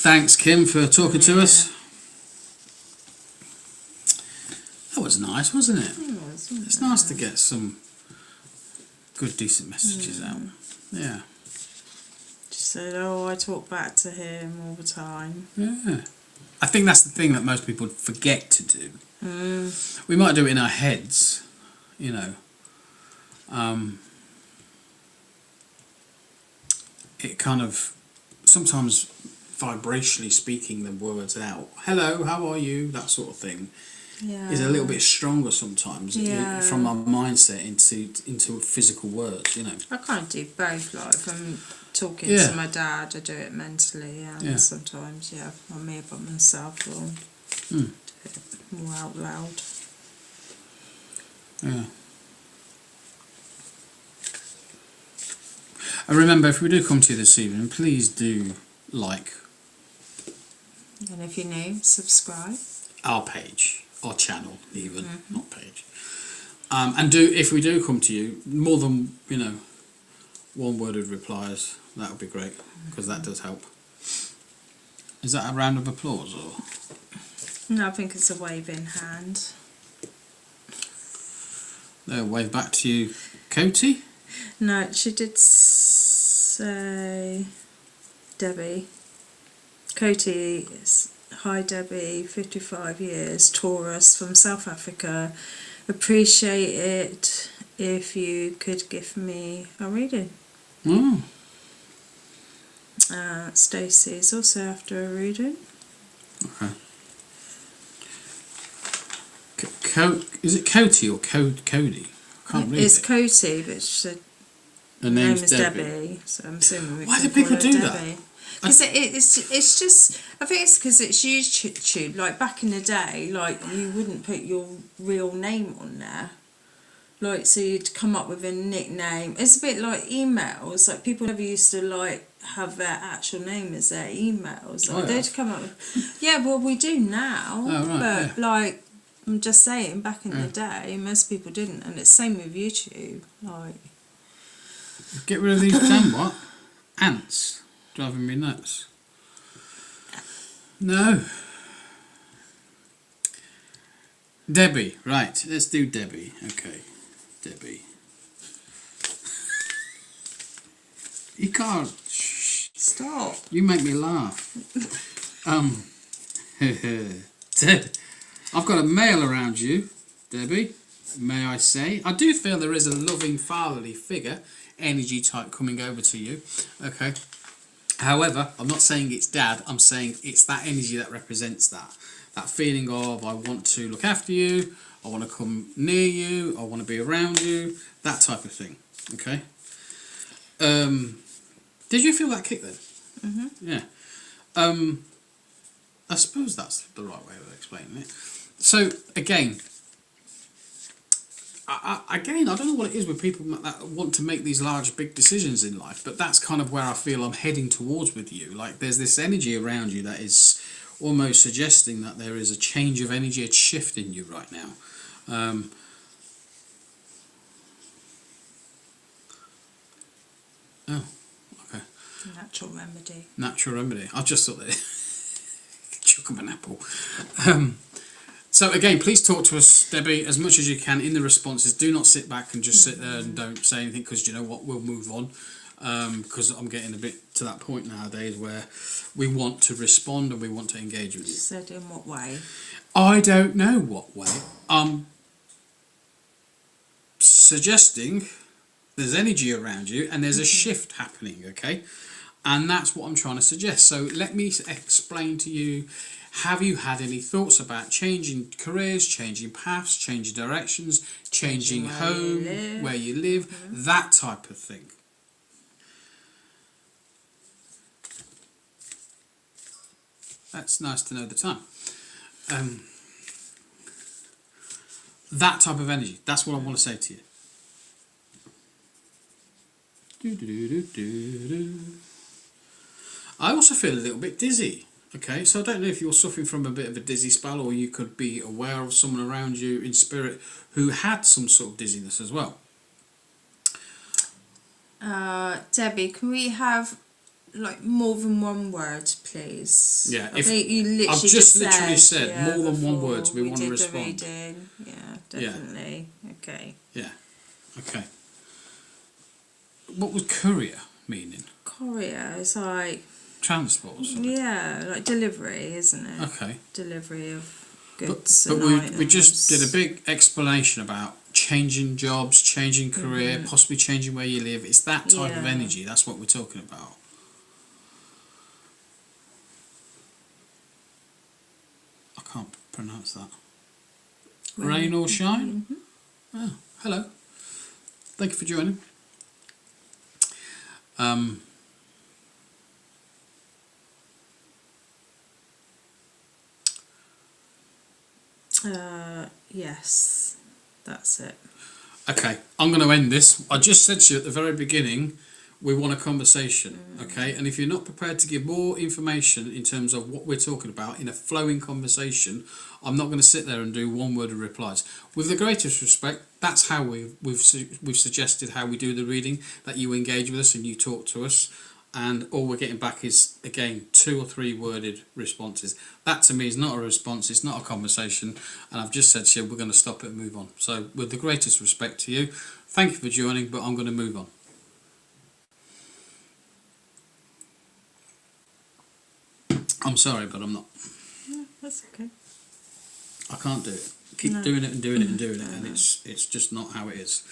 Thanks, Kim, for talking to us. That was nice, wasn't it? It's nice to get some good, decent messages out. Yeah. She said, oh, I talk back to him all the time. Yeah. I think that's the thing that most people forget to do. We might do it in our heads, you know. It kind of, sometimes vibrationally speaking the words out, hello, how are you, that sort of thing, is a little bit stronger sometimes from our mindset into physical words, you know. I kind of do both, like if I'm talking to my dad, I do it mentally, and sometimes, I'm here by myself, or do it more out loud. Yeah. And remember, if we do come to you this evening, please do like And if you're new, subscribe. our page, our channel even, not page. And if we do come to you, more than, one-worded replies, that would be great, because that does help. Is that a round of applause, or? No, I think it's a waving hand. They'll wave back to you, Coty? No, she did say Debbie. Coty is, hi Debbie, 55 years, Taurus from South Africa. Appreciate it if you could give me a reading. Oh. Stacey is also after a reading. Okay. Is it Coty or Cody? I can't read It's it. Coty, but she said Her name name's is Debbie, so I'm assuming we Why can do people call her do Debbie. Because it's just, I think it's because it's YouTube. Like back in the day, like you wouldn't put your real name on there. Like, so you'd come up with a nickname. It's a bit like emails. Like people never used to like have their actual name as their emails. Like, they'd come up with, well, we do now. Oh, right, but like, I'm just saying, back in the day, most people didn't, and it's same with YouTube. Like, Get rid of these damn what? Ants. Driving me nuts. No. Debbie, right, let's do Debbie. Okay, Debbie. You can't. Shh. stop. You make me laugh. Ted, I've got a mail around you, Debbie. may I say. I do feel there is a loving fatherly figure, energy type coming over to you. Okay. However, I'm not saying it's dad, I'm saying it's that energy that represents that. That feeling of I want to look after you, I want to come near you, I want to be around you, that type of thing. Okay. Did you feel that kick then? Mm-hmm. Yeah. I suppose that's the right way of explaining it. So again, I don't know what it is with people that want to make these large, big decisions in life, but that's kind of where I feel I'm heading towards with you. Like there's this energy around you that is almost suggesting that there is a change of energy, a shift in you right now. Oh, okay. Natural remedy. Natural remedy. I just thought that chuck them an apple. So again, please talk to us, Debbie, as much as you can in the responses. Do not sit back and just sit there and don't say anything, because you know what, we'll move on. Because I'm getting a bit to that point nowadays where we want to respond and we want to engage with you. Said in what way? I don't know what way. I'm suggesting there's energy around you and there's a shift happening, okay? And that's what I'm trying to suggest. So let me explain to you, have you had any thoughts about changing careers, changing paths, changing directions, changing home, where you live, that type of thing? That's nice to know the time. That type of energy, that's what I want to say to you. I also feel a little bit dizzy. Okay, so I don't know if you're suffering from a bit of a dizzy spell, or you could be aware of someone around you in spirit who had some sort of dizziness as well. Debbie, can we have like more than one word, please? Yeah, I think you literally I've just literally said more than one word, so we want to respond. Reading. Yeah, definitely. Yeah. Okay. Yeah. Okay. What was courier meaning? Courier is like transport or something? Yeah, like delivery, isn't it? Okay. Delivery of goods. But we just did a big explanation about changing jobs, changing career, possibly changing where you live. It's that type of energy. That's what we're talking about. I can't pronounce that. Rain or shine? Oh, hello. Thank you for joining. Yes, that's it. Okay, I'm going to end this. I just said to you at the very beginning, we want a conversation, okay? And if you're not prepared to give more information in terms of what we're talking about in a flowing conversation, I'm not going to sit there and do one-word replies. With the greatest respect, that's how we've suggested how we do the reading, that you engage with us and you talk to us. And all we're getting back is, again, 2 or 3 worded responses. That to me is not a response, it's not a conversation, and I've just said to you we're going to stop it and move on. So with the greatest respect to you, thank you for joining, but I'm going to move on. I'm sorry, but I'm not. No, that's okay. I can't do it. Keep doing it and doing it and doing it, and it's just not how it is.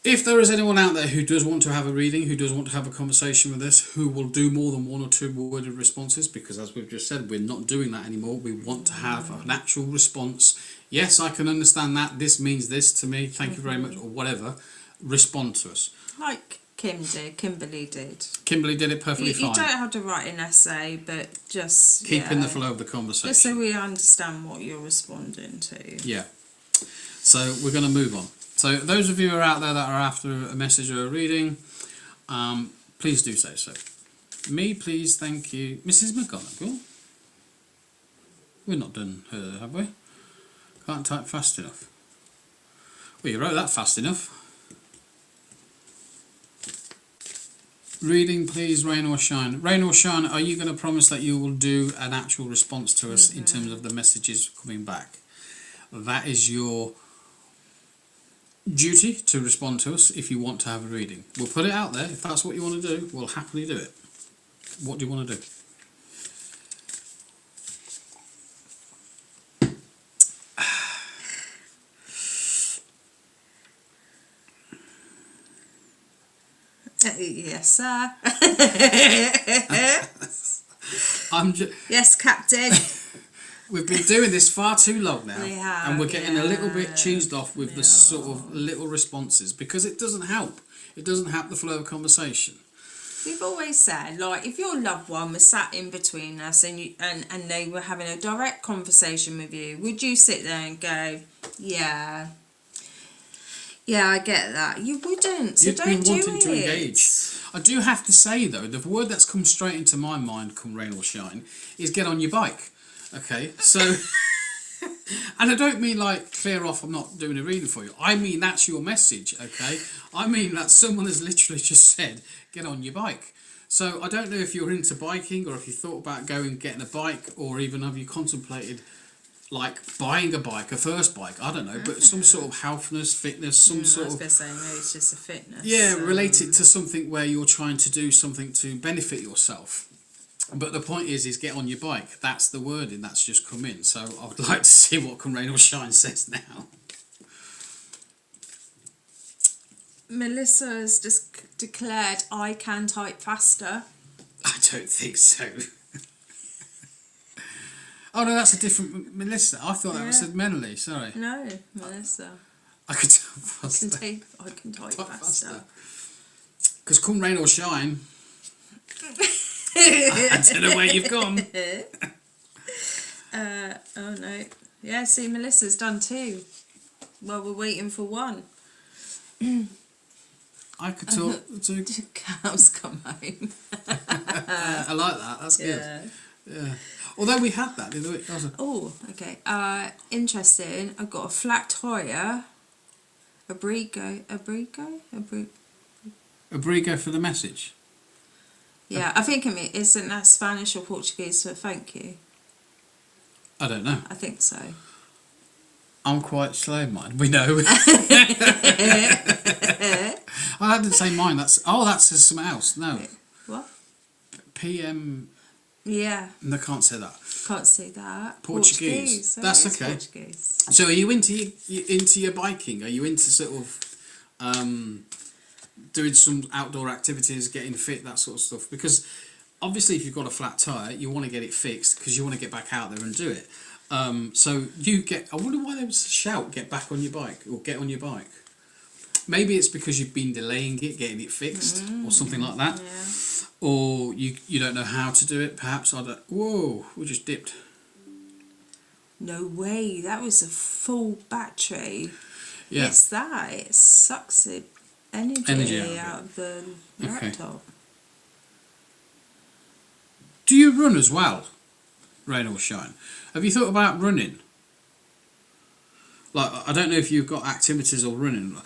If there is anyone out there who does want to have a reading, who does want to have a conversation with us, who will do more than 1 or 2 worded responses, because as we've just said, we're not doing that anymore. We want to have an actual response. Yes, I can understand that. This means this to me. Thank you very much, or whatever. Respond to us. Like Kimberly did. Kimberly did it perfectly fine. You don't have to write an essay, but just keep in the flow of the conversation. Just so we understand what you're responding to. Yeah. So we're going to move on. So those of you who are out there that are after a message or a reading, please do say so. Me, please, thank you. Mrs. McGonagall. We're not done her, have we? Can't type fast enough. Well, you wrote that fast enough. Reading, please, rain or shine. Rain or shine, are you going to promise that you will do an actual response to us in terms of the messages coming back? That is your duty to respond to us if you want to have a reading. We'll put it out there. If that's what you want to do, we'll happily do it. What do you want to do? Yes, sir. Yes, Captain. We've been doing this far too long now, We have, and we're getting a little bit yeah. cheesed off with the sort of little responses because it doesn't help. It doesn't help the flow of conversation. We've always said, like, if your loved one was sat in between us and and they were having a direct conversation with you, would you sit there and go, yeah, I get that? You wouldn't, so You'd don't be do wanting it. to engage. I do have to say though, the word that's come straight into my mind, come rain or shine, is get on your bike. Okay, so, and I don't mean like clear off, I'm not doing a reading for you. I mean that's your message, okay? I mean that someone has literally just said, get on your bike. So I don't know if you're into biking or if you thought about going and getting a bike, or even have you contemplated like buying a bike, a first bike, I don't know, but some sort of healthness, fitness, some sort of... I was going to say, maybe it's just a fitness. Yeah, relate it to something where you're trying to do something to benefit yourself. But the point is get on your bike. That's the wording that's just come in. So I would like to see what Come Rain or Shine says now. Melissa has just declared, I can type faster. I don't think so. Oh no, that's a different Melissa. I thought that was said Menely, sorry. No, Melissa. I could type faster. I can type faster. Because Come Rain or Shine... I don't know where you've gone. Oh no. Yeah, see, Melissa's done 2. Well, we're waiting for 1. I could talk to... Cows come home. I like that, that's good. Yeah. Although we had that the other week. Oh, okay. Interesting. I've got a flat tire, abrigo for the message. Yeah, I think isn't that Spanish or Portuguese for thank you? I don't know. I think so. I'm quite slow, mine. We know. I didn't say mine. That's something else. No. What? PM. Yeah. No, can't say that. Can't say that. Portuguese. That's okay. Portuguese. So, are you into your biking? Are you into sort of doing some outdoor activities, getting fit, that sort of stuff? Because obviously, if you've got a flat tire, you want to get it fixed because you want to get back out there and do it. So you get. I wonder why there was a shout. Get back on your bike or get on your bike. Maybe it's because you've been delaying it, getting it fixed, or something like that. Yeah. Or you don't know how to do it. Perhaps I don't. Whoa! We just dipped. No way. That was a full battery. Yeah. It's that. It sucks the energy out of the laptop. Do you run as well? Rain or shine. Have you thought about running? Like, I don't know if you've got activities or running.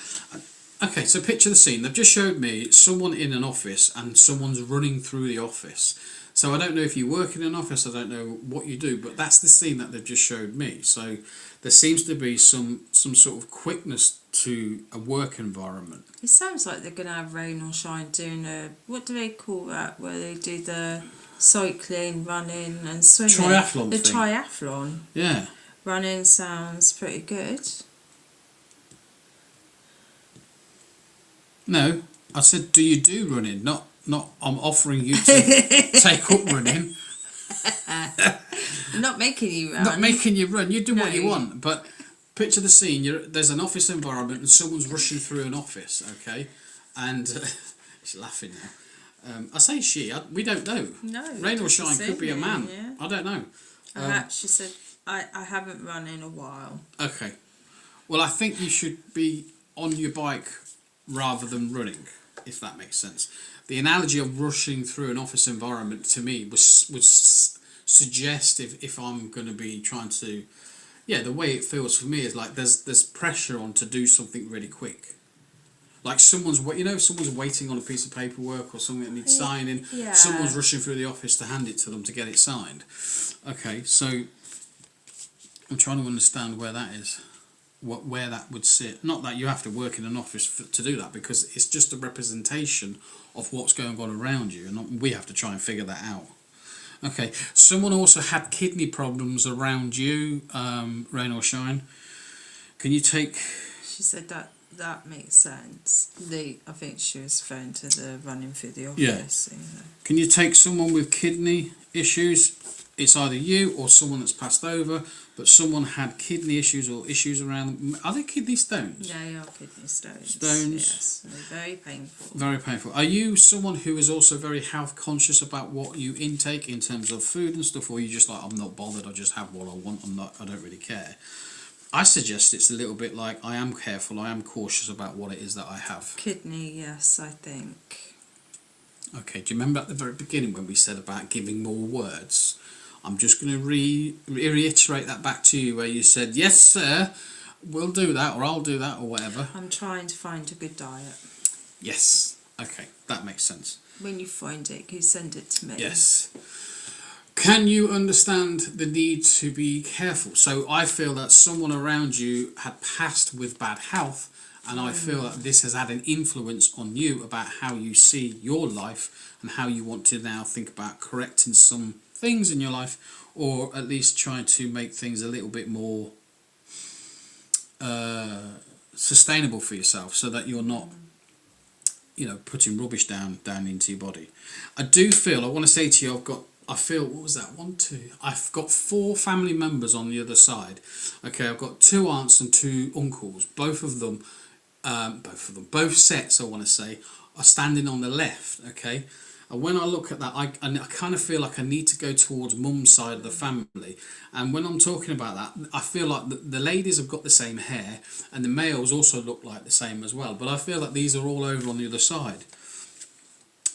Okay, so picture the scene. They've just showed me someone in an office and someone's running through the office. So I don't know if you work in an office, I don't know what you do, but that's the scene that they've just showed me. So there seems to be some sort of quickness to a work environment. It sounds like they're going to have rain or shine doing what do they call that, where they do the cycling, running and swimming? Triathlon The thing. triathlon. Yeah. Running sounds pretty good. No, I said, do you do running? Not I'm offering you to take up running. I'm not making you run. Not making you run. You do what you want. But picture the scene. There's an office environment and someone's rushing through an office, okay? And she's laughing now. I say she. We don't know. No. Rain or shine could be a man. Yeah. I don't know. She said, I haven't run in a while. Okay. Well, I think you should be on your bike rather than running, if that makes sense. The analogy of rushing through an office environment to me would suggest if I'm going to be trying to, the way it feels for me is like there's pressure on to do something really quick. Like someone's waiting on a piece of paperwork or something that needs signing. Yeah. Someone's rushing through the office to hand it to them to get it signed. Okay, so I'm trying to understand where that is. Where that would sit. Not that you have to work in an office to do that, because it's just a representation of what's going on around you, and we have to try and figure that out. Okay, someone also had kidney problems around you, rain or shine. Can you take... She said that That makes sense. I think she was referring to the running through the Yeah. office. You know. Can you take someone with kidney issues? It's either you or someone that's passed over, but someone had kidney issues or issues around. Are they kidney stones? They are kidney stones. Stones. Yes, they're very painful. Very painful. Are you someone who is also very health conscious about what you intake in terms of food and stuff, or are you just like, I'm not bothered, I just have what I want, I don't really care? I suggest it's a little bit like, I am careful, I am cautious about what it is that I have. Kidney, yes, I think. Okay, do you remember at the very beginning when we said about giving more words? I'm just going to reiterate that back to you, where you said, yes sir, we'll do that, or I'll do that, or whatever. I'm trying to find a good diet. Yes. Okay, that makes sense. When you find it, you send it to me. Yes. Can you understand the need to be careful? So I feel that someone around you had passed with bad health, and I feel that this has had an influence on you about how you see your life and how you want to now think about correcting some things in your life, or at least trying to make things a little bit more sustainable for yourself, so that you're not, you know, putting rubbish down into your body. I do feel, I want to say to you, what was that? I've got 4 family members on the other side. Okay, I've got 2 aunts and 2 uncles. Both sets, I want to say, are standing on the left. Okay, and when I look at that, I kind of feel like I need to go towards mum's side of the family. And when I'm talking about that, I feel like the ladies have got the same hair, and the males also look like the same as well. But I feel like these are all over on the other side.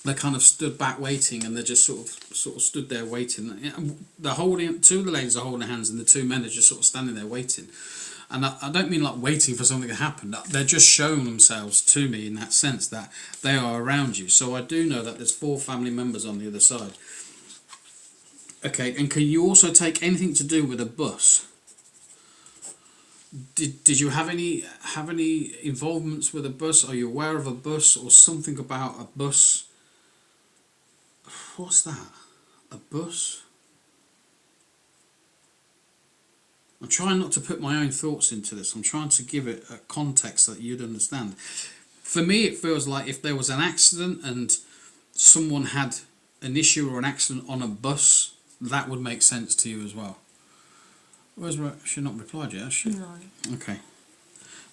They kind of stood back waiting, and they're just sort of stood there waiting. They're holding, 2 of the ladies are holding hands, and the 2 men are just sort of standing there waiting. And I don't mean like waiting for something to happen. They're just showing themselves to me in that sense, that they are around you. So I do know that there's 4 family members on the other side. Okay, and can you also take anything to do with a bus? Did you have any involvements with a bus? Are you aware of a bus or something about a bus? What's that? A bus? I'm trying not to put my own thoughts into this. I'm trying to give it a context that you'd understand. For me, it feels like if there was an accident and someone had an issue or an accident on a bus, that would make sense to you as well. She's not replied yet, has she? No. Okay.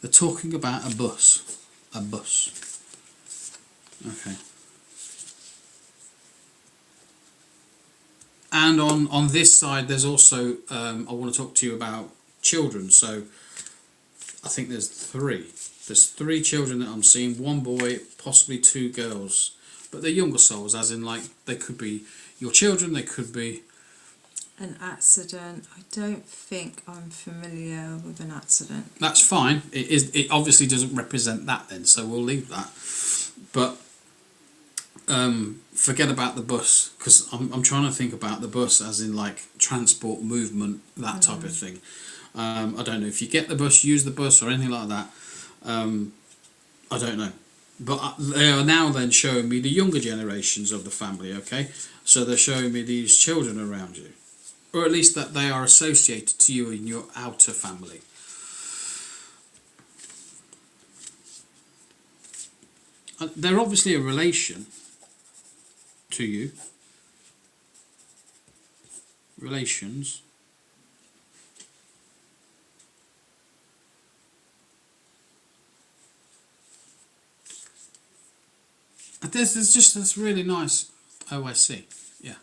They're talking about a bus. A bus. Okay. And on this side, there's also, I want to talk to you about children. So I think there's 3. There's 3 children that I'm seeing. 1 boy, possibly 2 girls. But they're younger souls, as in like they could be your children, they could be... An accident. I don't think I'm familiar with an accident. That's fine. It obviously doesn't represent that then, so we'll leave that. But forget about the bus, because I'm trying to think about the bus as in like transport, movement, that type of thing. I don't know if you get the bus, use the bus, or anything like that. I don't know. But they are now then showing me the younger generations of the family, okay? So they're showing me these children around you. Or at least that they are associated to you in your outer family. They're obviously a relation to you. Relations. There's just this really nice... Oh, I see. Yeah.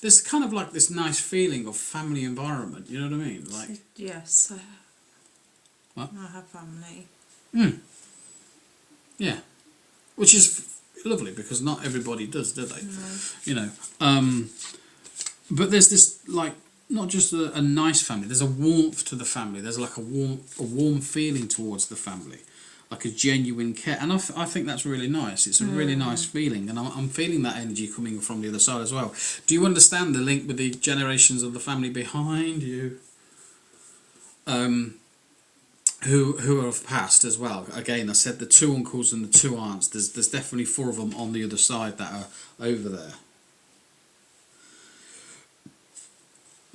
There's kind of like this nice feeling of family environment, you know what I mean? Like, yes, what? I have family. Yeah. Which is lovely, because not everybody does, do they? No. You know. But there's this, like, not just a nice family, there's a warmth to the family. There's like a warm feeling towards the family. Like a genuine care, and I think that's really nice. It's a really nice feeling, and I'm feeling that energy coming from the other side as well. Do you understand the link with the generations of the family behind you, who have passed as well? Again, I said the 2 uncles and the 2 aunts. There's definitely 4 of them on the other side that are over there.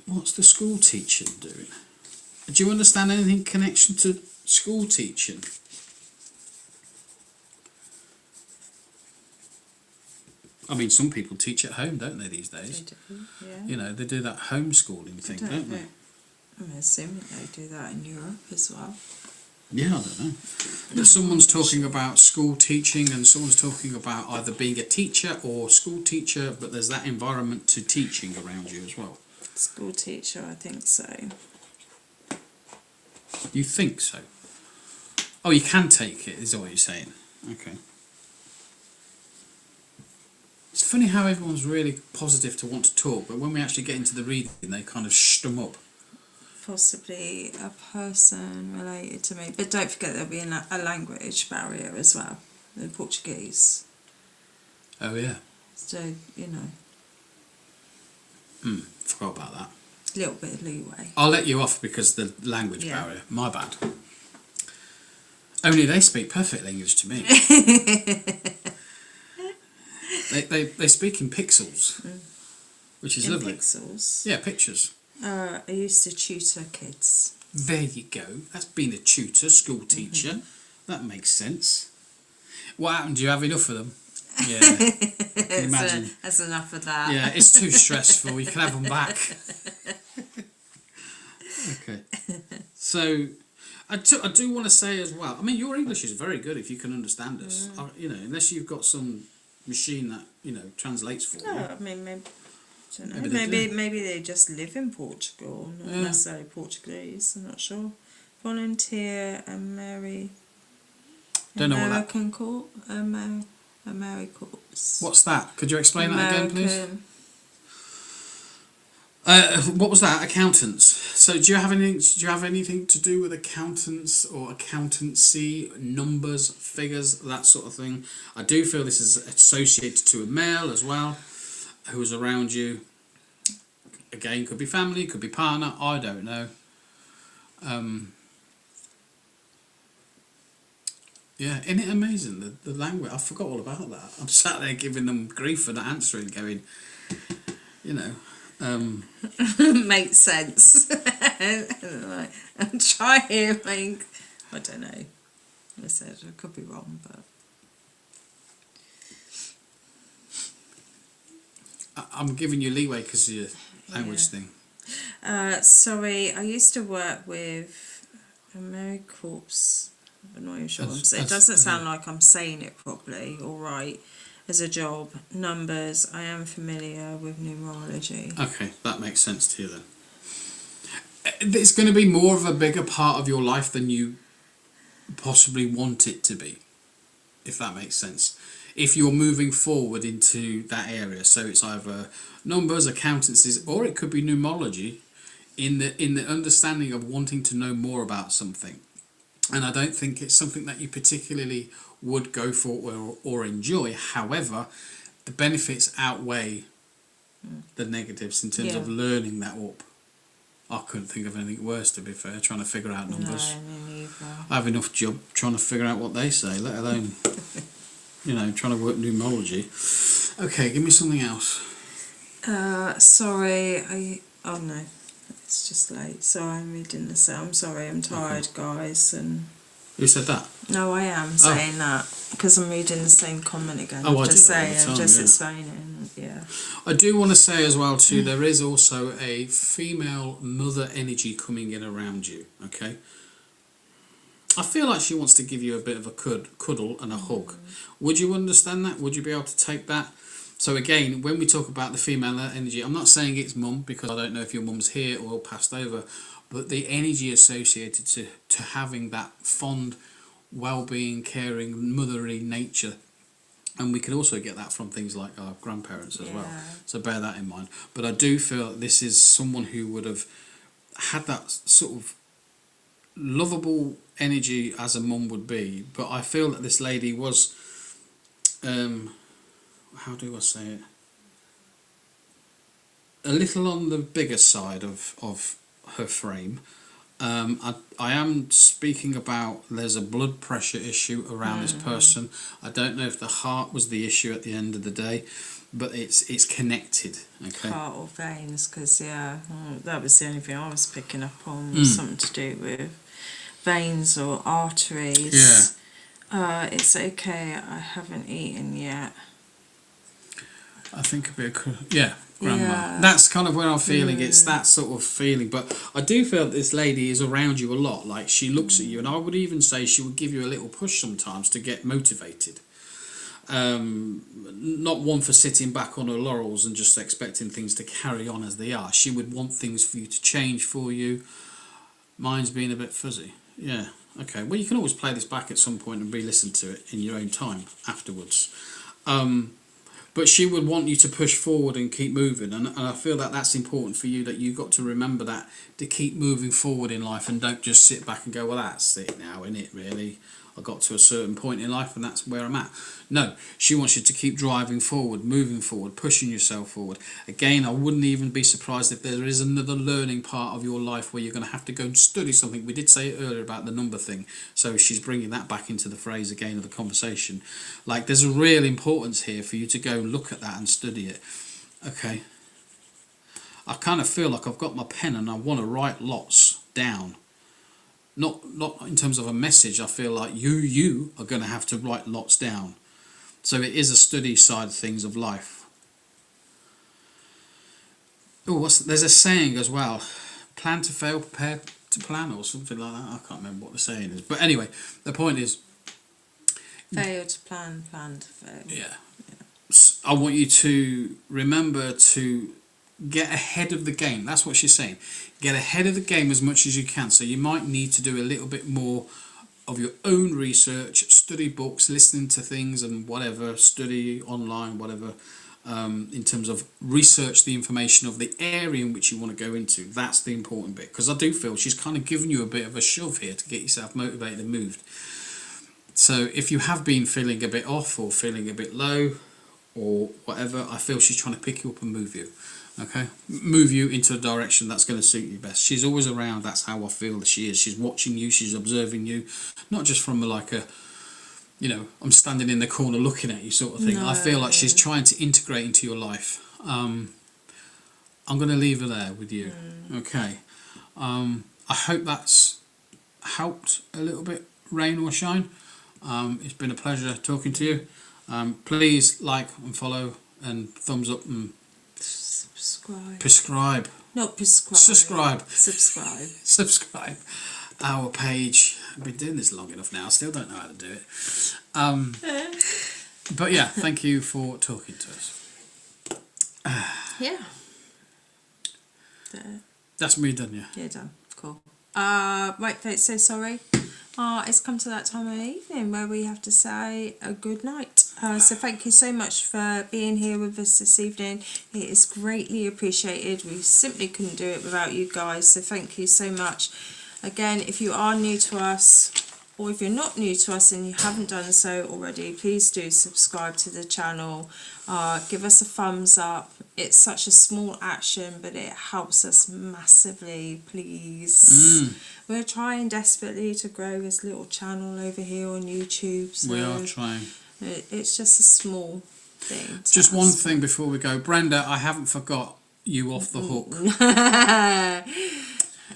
What's the school teaching doing? Do you understand anything in connection to school teaching? I mean, some people teach at home, don't they, these They days? do, yeah. You know, they do that homeschooling thing, don't they? I'm assuming they do that in Europe as well. Yeah, I don't know. But someone's talking about school teaching, and someone's talking about either being a teacher or school teacher, but there's that environment to teaching around you as well. School teacher, I think so. You think so? Oh, you can take it, is what you're saying. Okay. It's funny how everyone's really positive to want to talk, but when we actually get into the reading, they kind of stum up. Possibly a person related to me. But don't forget there'll be a language barrier as well. In Portuguese. Oh, yeah. So, you know. Forgot about that. A little bit of leeway. I'll let you off because the language Yeah. barrier. My bad. Only they speak perfect English to me. they speak in pixels, which is In lovely. pixels. Yeah, pictures. I used to tutor kids. There you go. That's been a tutor, school teacher. That makes sense. What happened? Do you have enough of them? Yeah. I can imagine. That's enough of that. Yeah, it's too stressful. You can have them back. Okay. So, I do want to say as well, I mean, your English is very good if you can understand us. You know, unless you've got some machine that, you know, translates for you. No, I mean, maybe, I don't know. Maybe they Maybe they just live in Portugal, not necessarily Portuguese. I'm not sure. Volunteer American Corps. AmeriCorps. What's that? Could you explain that again, please? American. What was that? Accountants. So, do you have anything to do with accountants or accountancy, numbers, figures, that sort of thing? I do feel this is associated to a male as well, who's around you. Again, could be family, could be partner. I don't know. Yeah, isn't it amazing the language? I forgot all about that. I'm sat there giving them grief for not answering, going, you know. Makes sense. I'm trying. Like, I don't know. I said I could be wrong, but I'm giving you leeway because of your language thing. Sorry, I used to work with AmeriCorps. I'm not even sure. It doesn't sound like I'm saying it properly. All right. As a job, numbers, I am familiar with numerology. Okay, that makes sense to you then. It's going to be more of a bigger part of your life than you possibly want it to be, if that makes sense. If you're moving forward into that area, so it's either numbers, accountancies, or it could be numerology, in the understanding of wanting to know more about something. And I don't think it's something that you particularly would go for or enjoy. However, the benefits outweigh the negatives in terms of learning that up. I couldn't think of anything worse, to be fair, trying to figure out numbers. No, me neither. I have enough job trying to figure out what they say, let alone, you know, trying to work numerology. Okay, give me something else. Sorry, oh no, it's just late. Sorry, I'm reading this out. I'm sorry, I'm tired, guys. And Who said that? no, I am saying that because I'm reading the same comment again. Oh, I'm I just do that all the saying, time, I'm just yeah. explaining. Yeah. I do want to say as well too, there is also a female mother energy coming in around you, okay? I feel like she wants to give you a bit of a cuddle and a hug. Would you understand that? Would you be able to take that? So again, when we talk about the female energy, I'm not saying it's mum, because I don't know if your mum's here or passed over, but the energy associated to having that fond, well-being, caring, motherly nature. And we can also get that from things like our grandparents as well. So bear that in mind. But I do feel that this is someone who would have had that sort of lovable energy as a mum would be. But I feel that this lady was, how do I say it? A little on the bigger side of her frame. I am speaking about there's a blood pressure issue around this person. I don't know if the heart was the issue at the end of the day, but it's connected. Okay. Heart or veins, because that was the only thing I was picking up on, was something to do with veins or arteries. It's okay, I haven't eaten yet. I think a bit of, yeah, grandma. Yeah. That's kind of where I'm feeling. It's that sort of feeling. But I do feel that this lady is around you a lot. Like, she looks at you, and I would even say she would give you a little push sometimes to get motivated. Not one for sitting back on her laurels and just expecting things to carry on as they are. She would want things for you to change for you. Mine's being a bit fuzzy. Yeah. Okay. Well, you can always play this back at some point and re-listen to it in your own time afterwards. But she would want you to push forward and keep moving, and I feel that that's important for you, that you've got to remember that, to keep moving forward in life, and don't just sit back and go, well, that's it now, isn't it, really? I got to a certain point in life and that's where I'm at. No, she wants you to keep driving forward, moving forward, pushing yourself forward. Again, I wouldn't even be surprised if there is another learning part of your life where you're going to have to go and study something. We did say earlier about the number thing, so she's bringing that back into the phrase again of the conversation. Like, there's a real importance here for you to go and look at that and study it. Okay. I kind of feel like I've got my pen and I want to write lots down. Not in terms of a message. I feel like you are going to have to write lots down. So it is a study side of things of life. Oh, there's a saying as well. Plan to fail, prepare to plan, or something like that. I can't remember what the saying is. But anyway, the point is... Fail to plan, plan to fail. Yeah. I want you to remember to get ahead of the game. That's what she's saying. Get ahead of the game as much as you can. So you might need to do a little bit more of your own research, study books, listening to things and whatever, study online, whatever, in terms of research the information of the area in which you want to go into. That's the important bit, because I do feel she's kind of giving you a bit of a shove here to get yourself motivated and moved. So if you have been feeling a bit off or feeling a bit low or whatever, I feel she's trying to pick you up and move you. Okay, move you into a direction that's going to suit you best. She's always around. That's how I feel that she is. She's watching you. She's observing you, not just from like a, you know, I'm standing in the corner looking at you sort of thing. No. I feel like she's trying to integrate into your life. I'm going to leave her there with you. Okay. I hope that's helped a little bit, rain or shine. It's been a pleasure talking to you. Please like and follow and thumbs up and prescribe. Not prescribe. Subscribe. Subscribe our page. I've been doing this long enough now. I still don't know how to do it. But yeah, thank you for talking to us. Yeah. That's me done, yeah. Yeah, done. Cool. Right, folks, so sorry. It's come to that time of evening where we have to say a good night. So thank you so much for being here with us this evening. It is greatly appreciated. We simply couldn't do it without you guys. So thank you so much. Again, if you are new to us, or if you're not new to us and you haven't done so already, please do subscribe to the channel. Give us a thumbs up. It's such a small action, but it helps us massively, please. We're trying desperately to grow this little channel over here on YouTube. So we are trying. It's just a small thing. Just one thing before we go. Brenda, I haven't forgot you off the hook.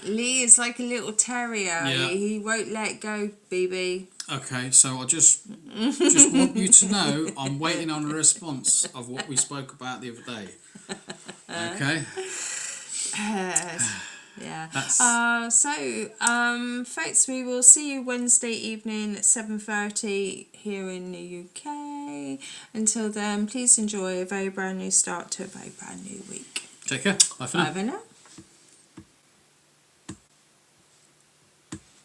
Lee is like a little terrier. Yeah. He won't let go, BB. Okay, so I just want you to know I'm waiting on a response of what we spoke about the other day. Okay? Yeah. Folks, we will see you Wednesday evening at 7:30 here in the UK. Until then, please enjoy a very brand new start to a very brand new week. Take care. Bye for now. Bye for now.